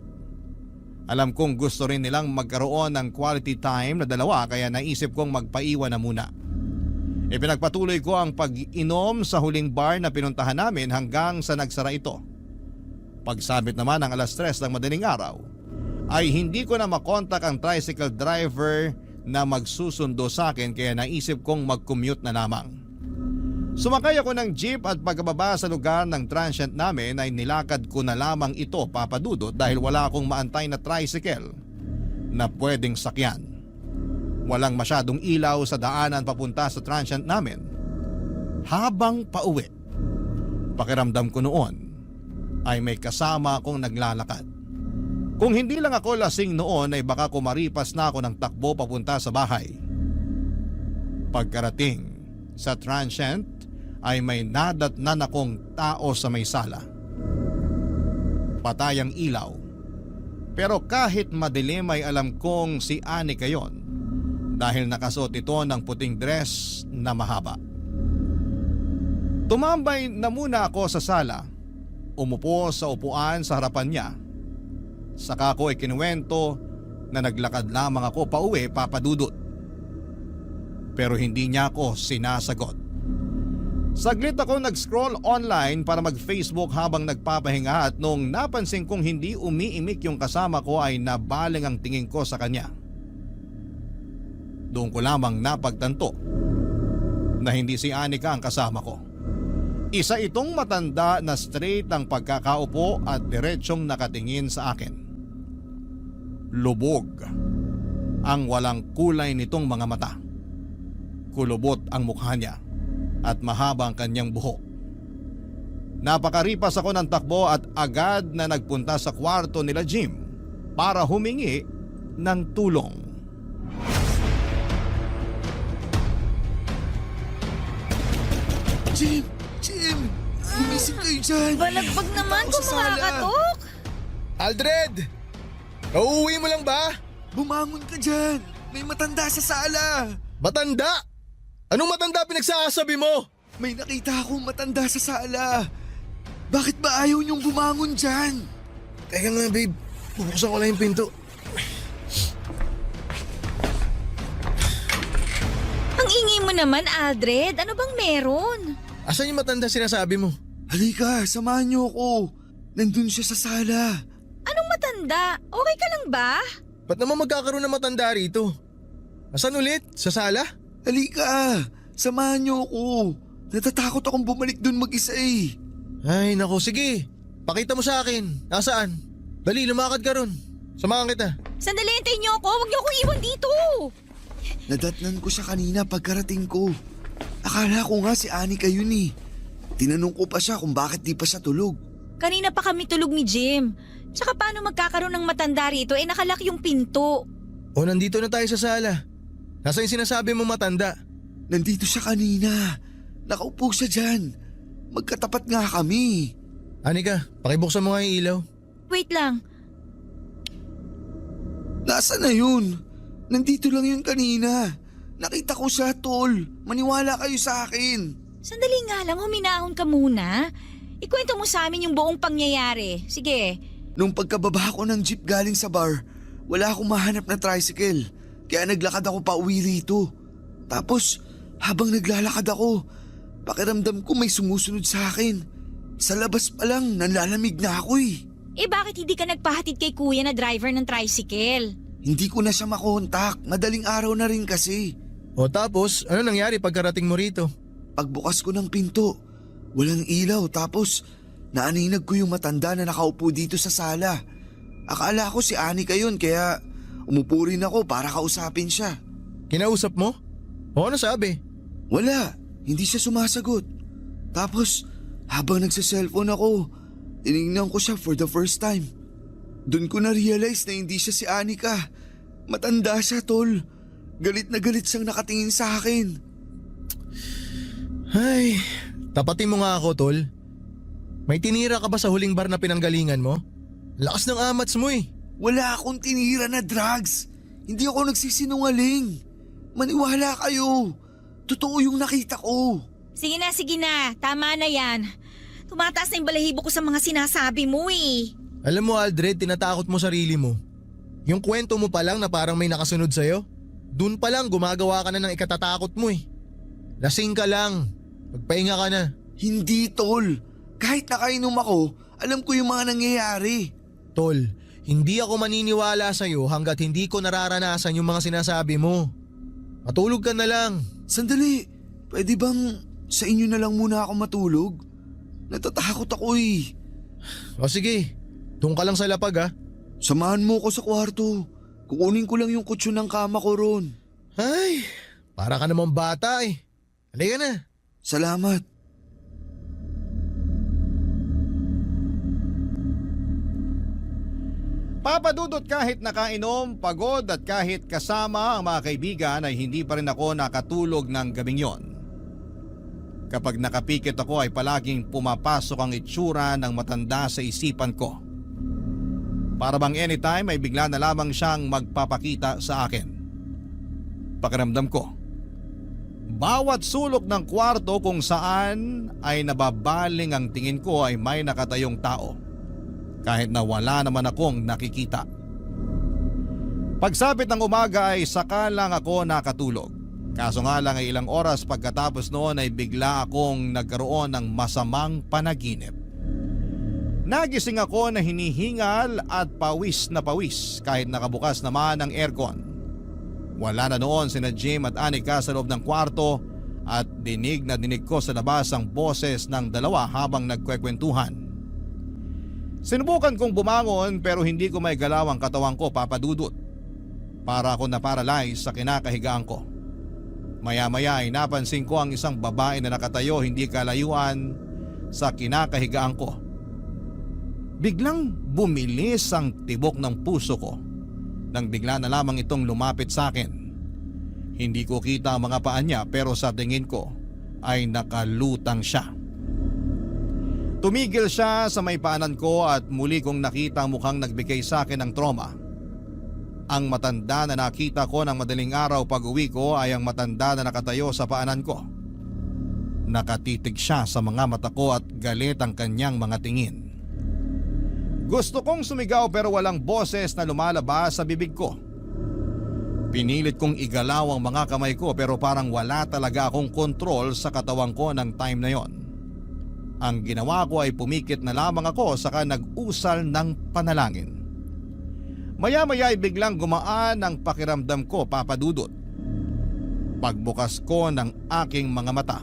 S3: Alam kong gusto rin nilang magkaroon ng quality time na dalawa kaya naisip kong magpaiwan na muna. Ipinagpatuloy ko ang pag-inom sa huling bar na pinuntahan namin hanggang sa nagsara ito. Pagsabit naman ng 3:00 ng madaling araw ay hindi ko na makontak ang tricycle driver na magsusundo sa akin kaya naisip kong mag-commute na lamang. Sumakay ako ng jeep at pagkababa sa lugar ng transient namin ay nilakad ko na lamang ito papadudot dahil wala akong maantay na tricycle na pwedeng sakyan. Walang masyadong ilaw sa daanan papunta sa transient namin. Habang pauwi, pakiramdam ko noon ay may kasama akong naglalakad. Kung hindi lang ako lasing noon ay baka kumaripas na ako ng takbo papunta sa bahay. Pagkarating sa transient ay may nadatnan akong tao sa may sala. Patay ang ilaw. Pero kahit madilim ay alam kong si Anika yon dahil nakasuot ito ng puting dress na mahaba. Tumambay na muna ako sa sala. Umupo sa upuan sa harapan niya. Saka ko ikinuwento na naglakad lamang ako pauwi papadudot. pero hindi niya ako sinasagot. Saglit ako nag-scroll online para mag-Facebook habang nagpapahinga at nung napansin kong hindi umiimik yung kasama ko ay nabaling ang tingin ko sa kanya. Doon ko lamang napagtanto na hindi si Anika ang kasama ko. Isa itong matanda na straight ang pagkakaupo at diretsyong nakatingin sa akin. Lubog ang walang kulay nitong mga mata. Kulubot ang mukha niya at mahaba ang kanyang buhok. Napakaripas ako ng takbo at agad na nagpunta sa kwarto nila Jim para humingi ng tulong.
S8: Jim! Gumising kayo dyan!
S7: Balagbag naman
S8: Ako
S7: kung
S8: sa sala.
S7: makakatok.
S5: Aldred! Nauuwi mo lang ba?
S8: Bumangon ka dyan! May matanda sa sala!
S5: Matanda? Anong matanda pinagsasabi mo?
S8: May nakita akong matanda sa sala! Bakit ba ayaw niyong bumangon dyan?
S5: Teka nga babe, bubuksan ko lang yung pinto.
S7: Ang ingay mo naman, Aldred. Ano bang meron?
S5: Asan yung matanda sinasabi mo?
S8: Halika, samahan niyo ako. Nandun siya sa sala.
S7: Anong matanda? Okay ka lang ba?
S5: Ba't naman magkakaroon ng matanda rito? Asan ulit? Sa sala?
S8: Halika, samahan niyo ako. Natatakot akong bumalik dun mag-isa eh.
S5: Ay nako, sige. Pakita mo sa akin. Nasaan? Dali, lumakad ka ron. Samahan kita.
S7: Sandali, hintayin niyo ako. Huwag niyo akong iwan dito.
S8: Nadatnan ko siya kanina pagkarating ko. Akala ko nga si Anika yun eh. Tinanong ko pa siya kung bakit di pa siya tulog.
S7: Kanina pa kami tulog ni Jim. Tsaka paano magkakaroon ng matanda rito? Nakalak yung pinto.
S5: O nandito na tayo sa sala. Nasaan yung sinasabi mo matanda?
S8: Nandito siya kanina. Nakaupo siya dyan. Magkatapat nga kami.
S5: Anika, pakibuksan mo nga yung ilaw.
S7: Wait lang.
S8: Nasaan na yun? Nandito lang yun kanina. Nakita ko siya, tol. Maniwala kayo sa akin.
S7: Sandali nga lang, huminahon ka muna. Ikwento mo sa amin yung buong pangyayari. Sige.
S8: Nung pagkababa ko ng jeep galing sa bar, wala akong mahanap na tricycle. Kaya naglakad ako pa uwi rito. Tapos, habang naglalakad ako, pakiramdam ko may sumusunod sa akin. Sa labas pa lang, nanlalamig na ako eh.
S7: Bakit hindi ka nagpahatid kay kuya na driver ng tricycle?
S8: Hindi ko na siya makontak. Madaling araw na rin kasi.
S5: O tapos, ano nangyari pagkarating mo rito?
S8: Pagbukas ko ng pinto, walang ilaw tapos naaninag ko yung matanda na nakaupo dito sa sala. Akala ko si Anika yun kaya umupo rin ako para kausapin siya.
S5: Kinausap mo? O ano sabi?
S8: Wala, hindi siya sumasagot. Tapos habang nagsa-cellphone ako, tinignan ko siya for the first time. Doon ko na-realize na hindi siya si Anika. Matanda siya, tol. Galit na galit siyang nakatingin sa akin.
S5: Ay, tapatin mo nga ako, tol. May tinira ka ba sa huling bar na pinanggalingan mo? Lakas ng amats mo eh.
S8: Wala akong tinira na drugs. Hindi ako nagsisinungaling. Maniwala kayo. Totoo yung nakita ko.
S7: Sige na. Tama na yan. Tumataas na yung balahibo ko sa mga sinasabi mo eh.
S5: Alam mo Aldred, tinatakot mo sarili mo. Yung kwento mo pa lang na parang may nakasunod sa'yo, dun pa lang gumagawa ka na ng ikatatakot mo eh. Lasing ka lang. Magpahinga ka na.
S8: Hindi, tol. Kahit nakainom ako, alam ko yung mga nangyayari.
S5: Tol, hindi ako maniniwala sa'yo hanggat hindi ko nararanasan yung mga sinasabi mo. Matulog ka na lang.
S8: Sandali, pwede bang sa inyo na lang muna ako matulog? Natatakot ako eh.
S5: O sige, doon ka lang sa lapag ha.
S8: Samahan mo ko sa kwarto. Kukunin ko lang yung kutsyon ng kama ko ron.
S5: Ay, para ka namang bata eh. Halika na.
S8: Salamat.
S3: Papadudot kahit nakainom, pagod at kahit kasama ang mga kaibigan ay hindi pa rin ako nakatulog ng gabing yon. Kapag nakapikit ako ay palaging pumapasok ang itsura ng matanda sa isipan ko. Para bang anytime ay bigla na lamang siyang magpapakita sa akin. Pakiramdam ko, bawat sulok ng kwarto kung saan ay nababaling ang tingin ko ay may nakatayong tao. Kahit na wala naman akong nakikita. Pagsapit ng umaga ay saka lang ako nakatulog. Kaso nga lang ay ilang oras pagkatapos noon ay bigla akong nagkaroon ng masamang panaginip. Nagising ako na hinihingal at pawis na pawis kahit nakabukas naman ang aircon. Wala na noon sina Jim at Anika sa loob ng kwarto at dinig na dinig ko sa labas ang boses ng dalawa habang nagkwekwentuhan. Sinubukan kong bumangon pero hindi ko may galaw ang katawan ko, Papa Dudut. Para ako na-paralyze sa kinakahigaan ko. Maya-maya ay napansin ko ang isang babae na nakatayo hindi kalayuan sa kinakahigaan ko. Biglang bumilis ang tibok ng puso ko nang bigla na lamang itong lumapit sa akin. Hindi ko kita ang mga paa niya pero sa tingin ko ay nakalutang siya. Tumigil siya sa may paanan ko at muli kong nakita ang mukhang nagbigay sa akin ng trauma. Ang matanda na nakita ko ng madaling araw pag uwi ko ay ang matanda na nakatayo sa paanan ko. Nakatitig siya sa mga mata ko at galit ang kanyang mga tingin. Gusto kong sumigaw pero walang boses na lumalabas sa bibig ko. Pinilit kong igalaw ang mga kamay ko pero parang wala talaga akong kontrol sa katawan ko ng time na yon. Ang ginawa ko ay pumikit na lamang ako saka nag-usal ng panalangin. Maya-maya ay biglang gumaan ang pakiramdam ko, Papa Dudut. Pagbukas ko ng aking mga mata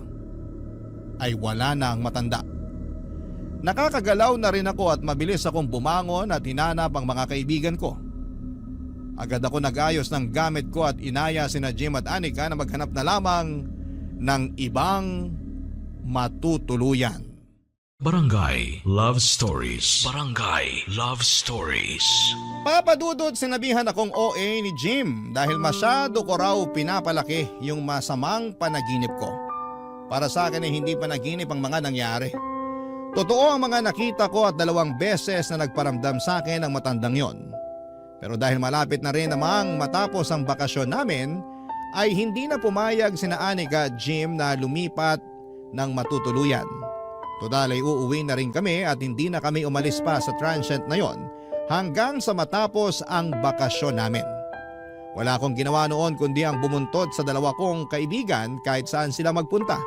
S3: ay wala na ang matanda. Nakakagalaw na rin ako at mabilis akong bumangon at hinanap ang mga kaibigan ko. Agad ako nag-ayos ng gamit ko at inaya sina Jim at Anika na maghanap na lamang ng ibang matutuluyan.
S1: Barangay Love Stories. Barangay Love Stories.
S3: Papa Dudut, sinabihan akong OA ni Jim dahil masyado ko raw pinapalaki yung masamang panaginip ko. Para sa akin ay hindi panaginip ang mga nangyari. Totoo ang mga nakita ko at 2 beses na nagparamdam sa akin ang matandang yon. Pero dahil malapit na rin namang matapos ang bakasyon namin, ay hindi na pumayag sina Anika at Jim na lumipat ng matutuluyan. Total ay uuwi na rin kami at hindi na kami umalis pa sa transient na yon hanggang sa matapos ang bakasyon namin. Wala akong ginawa noon kundi ang bumuntod sa 2 kong kaibigan kahit saan sila magpunta.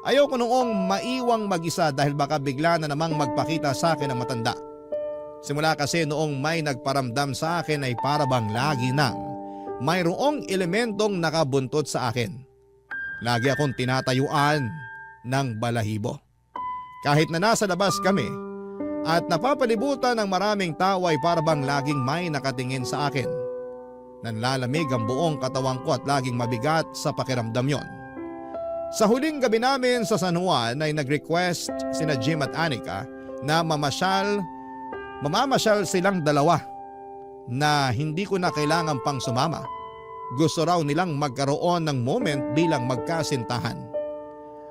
S3: Ayoko noong maiwang mag-isa dahil baka bigla na namang magpakita sa akin ang matanda. Simula kasi noong may nagparamdam sa akin ay para bang lagi nang mayroong elementong nakabuntot sa akin. Lagi akong tinatayuan ng balahibo. Kahit na nasa labas kami at napapalibutan ng maraming tao ay para bang laging may nakatingin sa akin. Nanlalamig ang buong katawan ko at laging mabigat sa pakiramdam yon. Sa huling gabi namin sa San Juan ay nag-request sina Jim at Anika na mamamasyal silang 2 na hindi ko na kailangan pang sumama. Gusto raw nilang magkaroon ng moment bilang magkasintahan.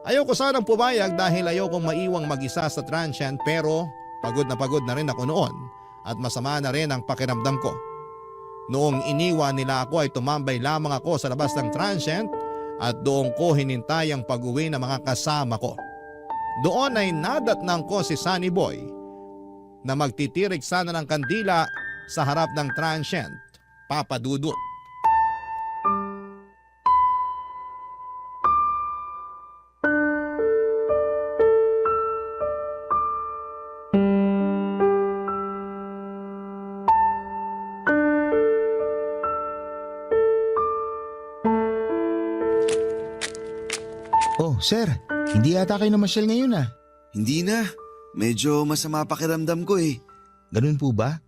S3: Ayoko sanang pumayag dahil ayokong maiwang mag-isa sa transient pero pagod na rin ako noon at masama na rin ang pakiramdam ko. Noong iniwan nila ako ay tumambay lamang ako sa labas ng transient at doon ko hinintay ang pag-uwi ng mga kasama ko. Doon ay nadatnang ko si Sunny Boy na magtitirik sana ng kandila sa harap ng transient, Papa Dudut.
S9: Oh, sir, hindi yata kayo namasyal ngayon ah.
S8: Hindi na. Medyo masama pakiramdam ko eh.
S9: Ganun po ba?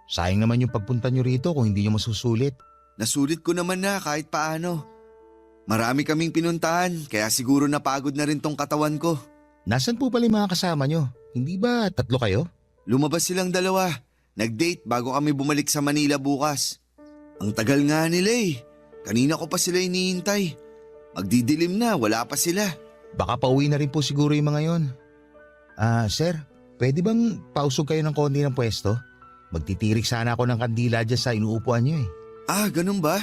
S9: Sayang naman yung pagpunta nyo rito kung hindi nyo masusulit.
S8: Nasulit ko naman na kahit paano. Marami kaming pinuntahan kaya siguro napagod na rin tong katawan ko.
S9: Nasaan po pala yung mga kasama nyo? Hindi ba 3 kayo?
S8: Lumabas silang 2. Nag-date bago kami bumalik sa Manila bukas. Ang tagal nga nila eh. Kanina ko pa sila hinihintay. Magdidilim na, wala pa sila.
S9: Baka pauwi na rin po siguro yung mga yon. Sir, pwede bang pausog kayo ng konti ng pwesto? Magtitirik sana ako ng kandila dyan sa inuupuan nyo eh.
S8: Ganun ba?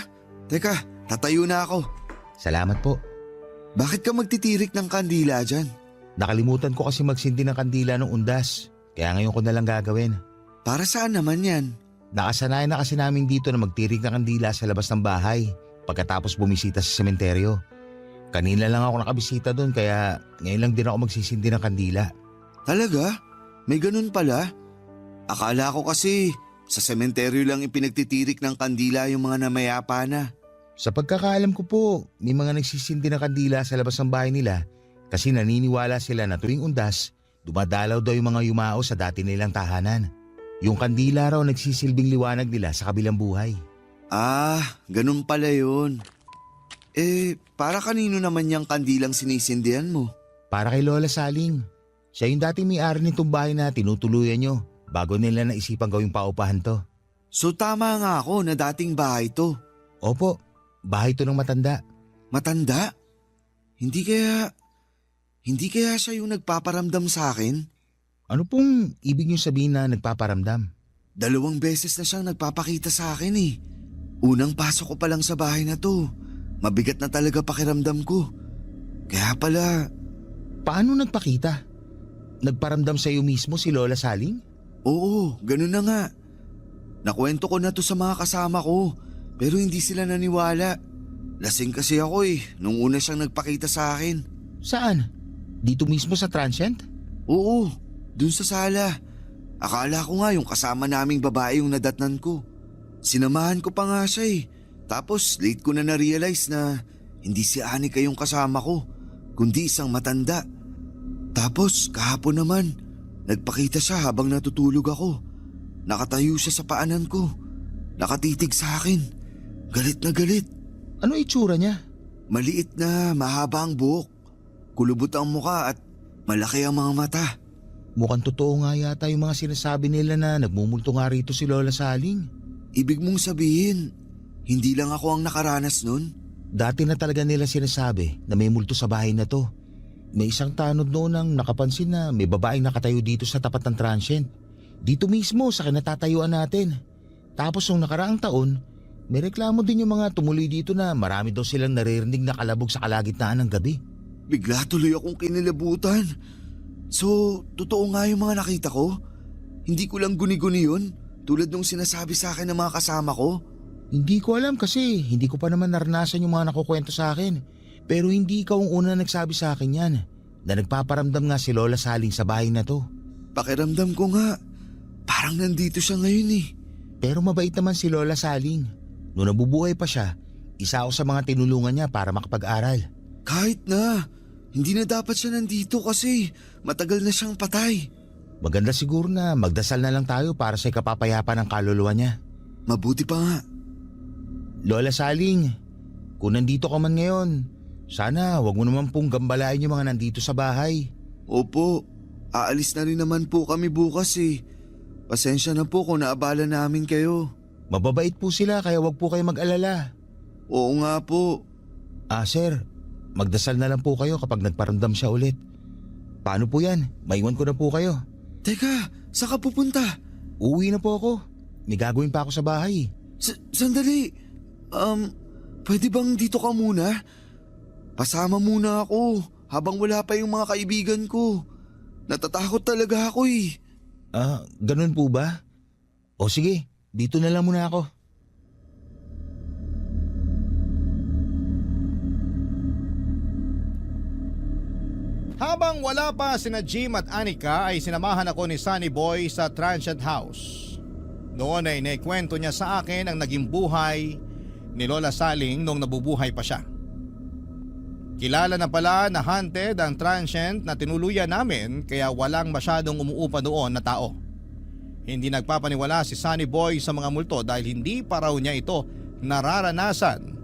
S8: Teka, tatayo na ako.
S9: Salamat po.
S8: Bakit ka magtitirik ng kandila dyan?
S9: Nakalimutan ko kasi magsindi ng kandila ng undas. Kaya ngayon ko na lang gagawin.
S8: Para saan naman yan?
S9: Nakasanayan na kasi namin dito na magtirik ng kandila sa labas ng bahay. pagkatapos bumisita sa sementeryo. Kanina lang ako nakabisita doon kaya ngayon lang din ako magsisindi ng kandila.
S8: Talaga? May ganun pala? Akala ko kasi sa sementeryo lang ipinagtitirik ng kandila yung mga namayapa na.
S9: Sa pagkakaalam ko po, may mga nagsisindi ng kandila sa labas ng bahay nila kasi naniniwala sila na tuwing undas, dumadalaw daw yung mga yumao sa dati nilang tahanan. Yung kandila raw nagsisilbing liwanag nila sa kabilang buhay.
S8: Ah, ganun pala yun. Para kanino naman yung kandilang sinisindihan mo?
S9: Para kay Lola Saling. Siya yung dating may-ari nitong bahay na tinutuluyan nyo bago nila naisipang gawing paupahan to.
S8: So tama nga ako na dating bahay to.
S9: Opo, bahay to ng matanda.
S8: Matanda? Hindi kaya siya yung nagpaparamdam sa akin?
S9: Ano pong ibig nyo sabihin na nagpaparamdam?
S8: 2 beses na siyang nagpapakita sa akin eh. Unang pasok ko pa lang sa bahay na to. Mabigat na talaga pakiramdam ko. Kaya pala…
S9: Paano nagpakita? Nagparamdam sa iyo mismo si Lola Saling?
S8: Oo, ganun na nga. Nakwento ko na to sa mga kasama ko, pero hindi sila naniwala. Lasing kasi ako nung una siyang nagpakita sa akin.
S9: Saan? Dito mismo sa transient?
S8: Oo, dun sa sala. Akala ko nga yung kasama naming babae yung nadatnan ko. Sinamahan ko pa nga siya Tapos late ko na na-realize na hindi si Anika yung kasama ko, kundi isang matanda. Tapos kahapon naman, nagpakita siya habang natutulog ako. Nakatayo siya sa paanan ko. Nakatitig sa akin. Galit na galit.
S9: Ano itsura niya?
S8: Maliit na mahaba ang buhok. Kulubot ang muka at malaki ang mga mata.
S9: Mukhang totoo nga yata yung mga sinasabi nila na nagmumulto nga rito si Lola Saling.
S8: Ibig mong sabihin, hindi lang ako ang nakaranas nun?
S9: Dati na talaga nila sinasabi na may multo sa bahay na to. May isang tanod noon ang nakapansin na may babaeng nakatayo dito sa tapat ng transient. Dito mismo sa kinatatayuan natin. Tapos nung nakaraang taon, may reklamo din yung mga tumuloy dito na marami daw silang naririnig na kalabog sa kalagitnaan ng gabi.
S8: Bigla tuloy akong kinilabutan. So, totoo nga yung mga nakita ko? Hindi ko lang guni-guni yun tulad nung sinasabi sa akin ng mga kasama ko?
S9: Hindi ko alam kasi hindi ko pa naman naranasan yung mga nakukwento sa akin. Pero hindi ikaw ang una nagsabi sa akin yan na nagpaparamdam nga si Lola Saling sa bahay na to.
S8: Pakiramdam ko nga, parang nandito siya ngayon
S9: Pero mabait naman si Lola Saling. Noong nabubuhay pa siya, isa ako sa mga tinulungan niya para makapag-aral.
S8: Kahit na, hindi na dapat siya nandito kasi matagal na siyang patay.
S9: Maganda siguro na magdasal na lang tayo para sa ikapapayapan ng kaluluwa niya.
S8: Mabuti pa nga.
S9: Lola Saling, kung nandito ka man ngayon, sana wag mo naman pong gambalain yung mga nandito sa bahay.
S8: Opo, aalis na rin naman po kami bukas Pasensya na po kung naabala namin kayo.
S9: Mababait po sila kaya wag po kayo mag-alala.
S8: Oo nga po.
S9: Sir, magdasal na lang po kayo kapag nagparamdam siya ulit. Paano po yan? Maiwan ko na po kayo.
S8: Teka, saan ka pupunta?
S9: Uuwi na po ako. May gagawin pa ako sa bahay.
S8: Sandali. Pwede bang dito ka muna? Pasama muna ako habang wala pa yung mga kaibigan ko. Natatakot talaga ako
S9: Ganun po ba? O sige, dito na lang muna ako.
S3: Habang wala pa sina Jim at Anika ay sinamahan ako ni Sunny Boy sa transient house. Noon ay naikwento niya sa akin ang naging buhay ni Lola Saling nung nabubuhay pa siya. Kilala na pala na haunted ang transient na tinuluyan namin kaya walang masyadong umuupa doon na tao. Hindi nagpapaniwala si Sunny Boy sa mga multo dahil hindi pa raw niya ito nararanasan.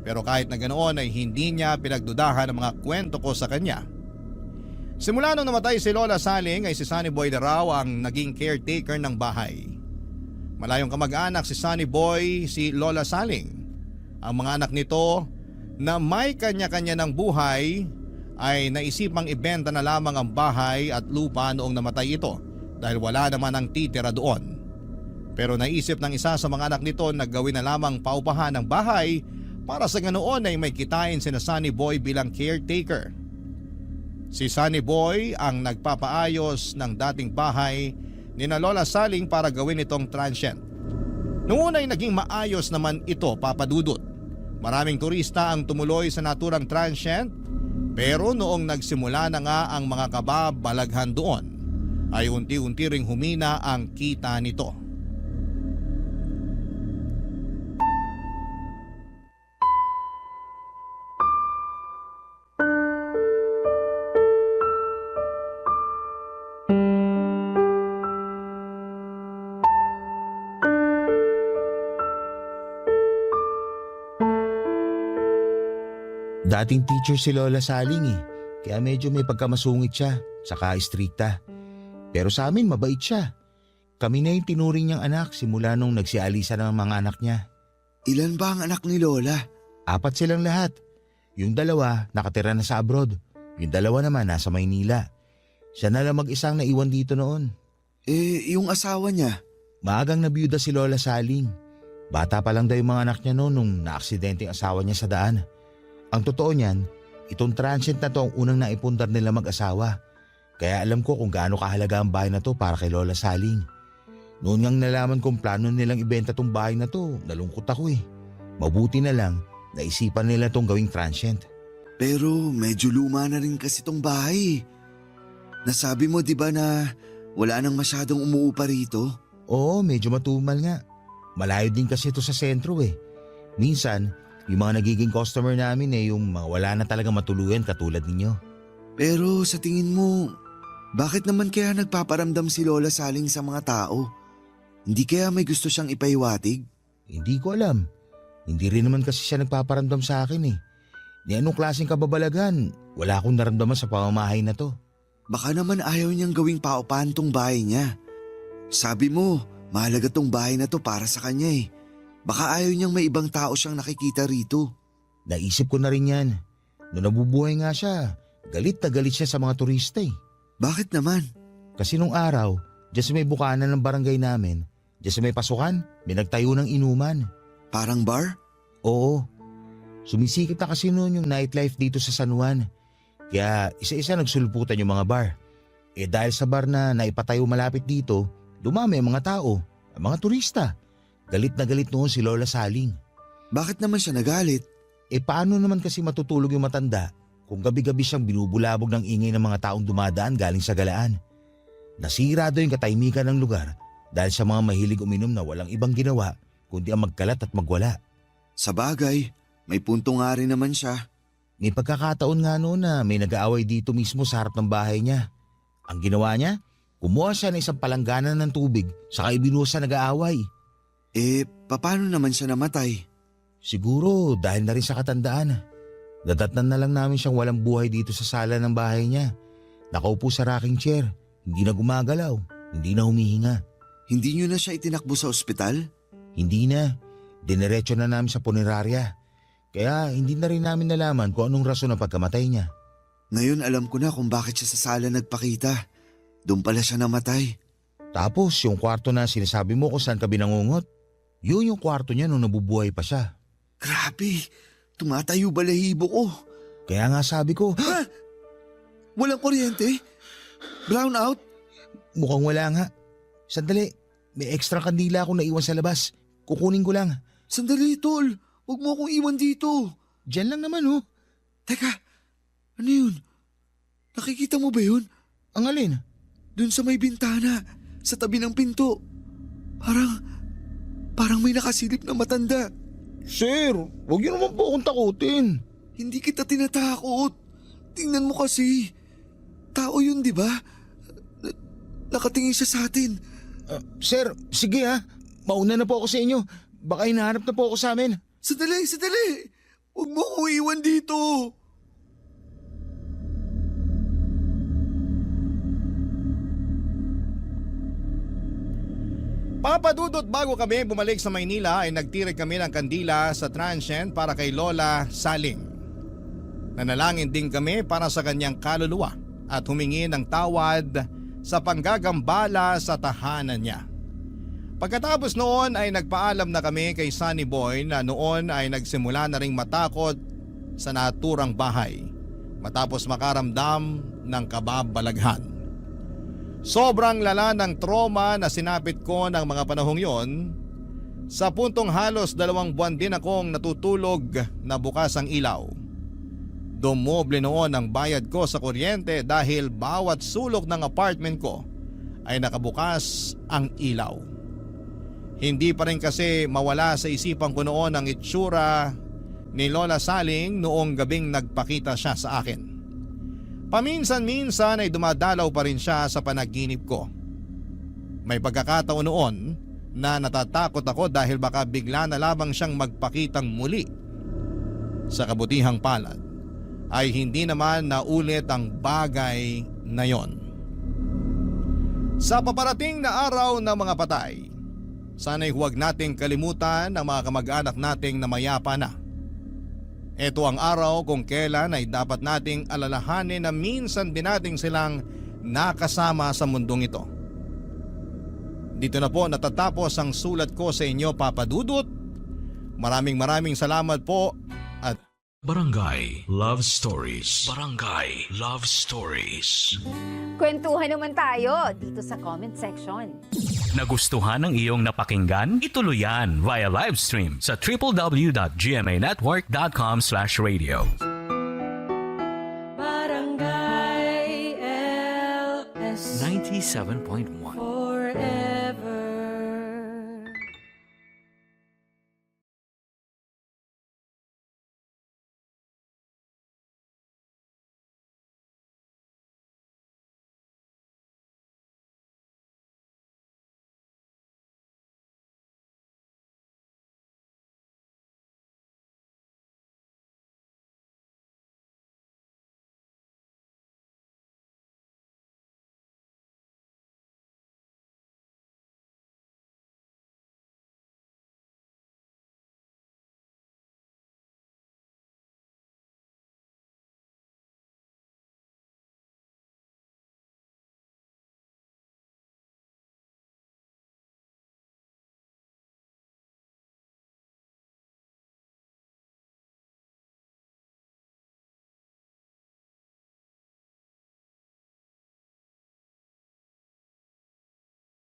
S3: Pero kahit na ganoon ay hindi niya pinagdudahan ang mga kwento ko sa kanya. Simula nung namatay si Lola Saling ay si Sunny Boy na raw ang naging caretaker ng bahay. Malayong kamag-anak si Sunny Boy, si Lola Saling. Ang mga anak nito na may kanya-kanya ng buhay ay naisipang ibenta na lamang ang bahay at lupa noong namatay ito dahil wala naman ang titira doon. Pero naisip ng isa sa mga anak nito na gawin na lamang paupahan ng bahay para sa ganoon ay may kitain sina Sunny Boy bilang caretaker. Si Sunny Boy ang nagpapaayos ng dating bahay ni na Lola Saling para gawin itong transient. Noong una ay naging maayos naman ito, Papa Dudut. Maraming turista ang tumuloy sa naturang transient, pero noong nagsimula na nga ang mga kababalaghan doon ay unti-unti ring humina ang kita nito.
S9: Dating teacher si Lola Saling kaya medyo may pagkamasungit siya, saka istrikta. Pero sa amin mabait siya. Kami na yung tinuring niyang anak simula nung nagsialisa ng mga anak niya.
S8: Ilan ba ang anak ni Lola?
S9: 4 silang lahat. Yung 2 nakatira na sa abroad. Yung 2 naman nasa Maynila. Siya na lang mag-isang naiwan dito noon.
S8: Yung asawa niya?
S9: Maagang nabiyuda si Lola Saling. Bata pa lang daw yung mga anak niya noon nung naaksidente ang asawa niya sa daan. Ang totoo niyan, itong transient na to ang unang naipundar nila mag-asawa. Kaya alam ko kung gaano kahalaga ang bahay na to para kay Lola Saling. Noon ngang nalaman kong plano nilang ibenta tong bahay na to, nalungkot ako eh. Mabuti na lang, naisipan nila tong gawing transient.
S8: Pero medyo luma na rin kasi tong bahay. Nasabi mo 'di ba na wala nang masyadong umuupa rito?
S9: Oo, medyo matumal nga. Malayo din kasi ito sa sentro eh. Minsan, yung mga nagiging customer namin yung mga wala na talaga matuluyan katulad ninyo.
S8: Pero sa tingin mo, bakit naman kaya nagpaparamdam si Lola Saling sa mga tao? Hindi kaya may gusto siyang ipaiwatig?
S9: Hindi ko alam. Hindi rin naman kasi siya nagpaparamdam sa akin eh. Ni anong klaseng kababalagan, wala akong naramdaman sa pamamahay na to.
S8: Baka naman ayaw niyang gawing paupahan tong bahay niya. Sabi mo, mahalaga tong bahay na to para sa kanya eh. Baka ayaw niyang may ibang tao siyang nakikita rito.
S9: Naisip ko na rin yan. Noong nabubuhay nga siya, galit na galit siya sa mga turista eh.
S8: Bakit naman?
S9: Kasi nung araw, dyan sa may bukana ng barangay namin, dyan sa may pasukan, may nagtayo ng inuman.
S8: Parang bar?
S9: Oo. Sumisikip na kasi noon yung nightlife dito sa San Juan. Kaya isa-isa nagsulputan yung mga bar. Dahil sa bar na naipatayo malapit dito, dumami ang mga tao, ang mga turista. Galit na galit noon si Lola Saling.
S8: Bakit naman siya nagalit?
S9: Paano naman kasi matutulog yung matanda kung gabi-gabi siyang binubulabog ng ingay ng mga taong dumadaan galing sa galaan? Nasira daw yung katahimikan ng lugar dahil sa mga mahilig uminom na walang ibang ginawa kundi ang magkalat at magwala.
S8: Sa bagay, may punto nga rin naman siya.
S9: May pagkakataon nga noon na may nag-aaway dito mismo sa harap ng bahay niya. Ang ginawa niya, kumuha siya ng isang palangganan ng tubig saka ibinuhos sa nag-aaway.
S8: Paano naman siya namatay?
S9: Siguro dahil na rin sa katandaan. Dadatnan na lang namin siyang walang buhay dito sa sala ng bahay niya. Nakaupo sa rocking chair, hindi na gumagalaw, hindi na humihinga.
S8: Hindi niyo na siya itinakbo sa ospital?
S9: Hindi na, dinerecho na namin sa punerarya. Kaya hindi na rin namin nalaman kung anong rason ng pagkamatay niya.
S8: Ngayon alam ko na kung bakit siya sa sala nagpakita. Doon pala siya namatay.
S9: Tapos yung kwarto na sinasabi mo kung saan ka binangungot, yun yung kwarto niya nung nabubuhay pa siya.
S8: Grabe, tumatayo balahibo ko.
S9: Kaya nga sabi ko,
S8: Ha? Walang kuryente? Brown out?
S9: mukhang wala nga. Sandali, may extra kandila akong naiwan sa labas. Kukunin ko lang.
S8: Sandali, tol. Huwag mo akong iwan dito.
S9: Diyan lang naman oh.
S8: Teka, ano yun? Nakikita mo ba yun?
S9: Ang alin?
S8: Doon sa may bintana, sa tabi ng pinto. Parang may nakasilip na matanda.
S9: Sir, huwag niyo naman po akong takutin.
S8: Hindi kita tinatakot. Tingnan mo kasi. Tao yun, di ba? Nakatingin siya sa atin.
S9: Sir, sige ha. Mauna na po ako sa inyo. Baka hinahanap na po ako sa amin.
S8: Sandali. Huwag mo akong iwan dito.
S3: Papadudot, bago kami bumalik sa Maynila ay nagtirik kami ng kandila sa transient para kay Lola Saling. Nanalangin din kami para sa kanyang kaluluwa at humingi ng tawad sa panggagambala sa tahanan niya. Pagkatapos noon ay nagpaalam na kami kay Sunny Boy na noon ay nagsimula na ring matakot sa naturang bahay matapos makaramdam ng kababalaghan. Sobrang lala ng trauma na sinapit ko ng mga panahong yon, Sa puntong halos 2 buwan din akong natutulog na bukas ang ilaw. Dumoble noon ang bayad ko sa kuryente dahil bawat sulok ng apartment ko ay nakabukas ang ilaw. Hindi pa rin kasi mawala sa isipan ko noon ang itsura ni Lola Saling noong gabing nagpakita siya sa akin. Paminsan-minsan ay dumadalaw pa rin siya sa panaginip ko. May pagkakataon noon na natatakot ako dahil baka bigla na lamang siyang magpakitang muli. Sa kabutihang palad ay hindi naman naulit ang bagay na yon. Sa paparating na araw ng mga patay, sana'y huwag nating kalimutan ang mga kamag-anak nating namayapa na. Ito ang araw kung kailan ay dapat nating alalahanin na minsan din nating silang nakasama sa mundong ito. Dito na po natatapos ang sulat ko sa inyo, Papa Dudut. Maraming salamat po at
S1: Barangay Love Stories. Barangay Love Stories.
S10: Kwentuhan naman tayo dito sa comment section.
S11: Nagustuhan ng iyong napakinggan? Ituloy yan via live stream sa www.gmanetwork.com/radio.
S2: Barangay LS
S11: 97.1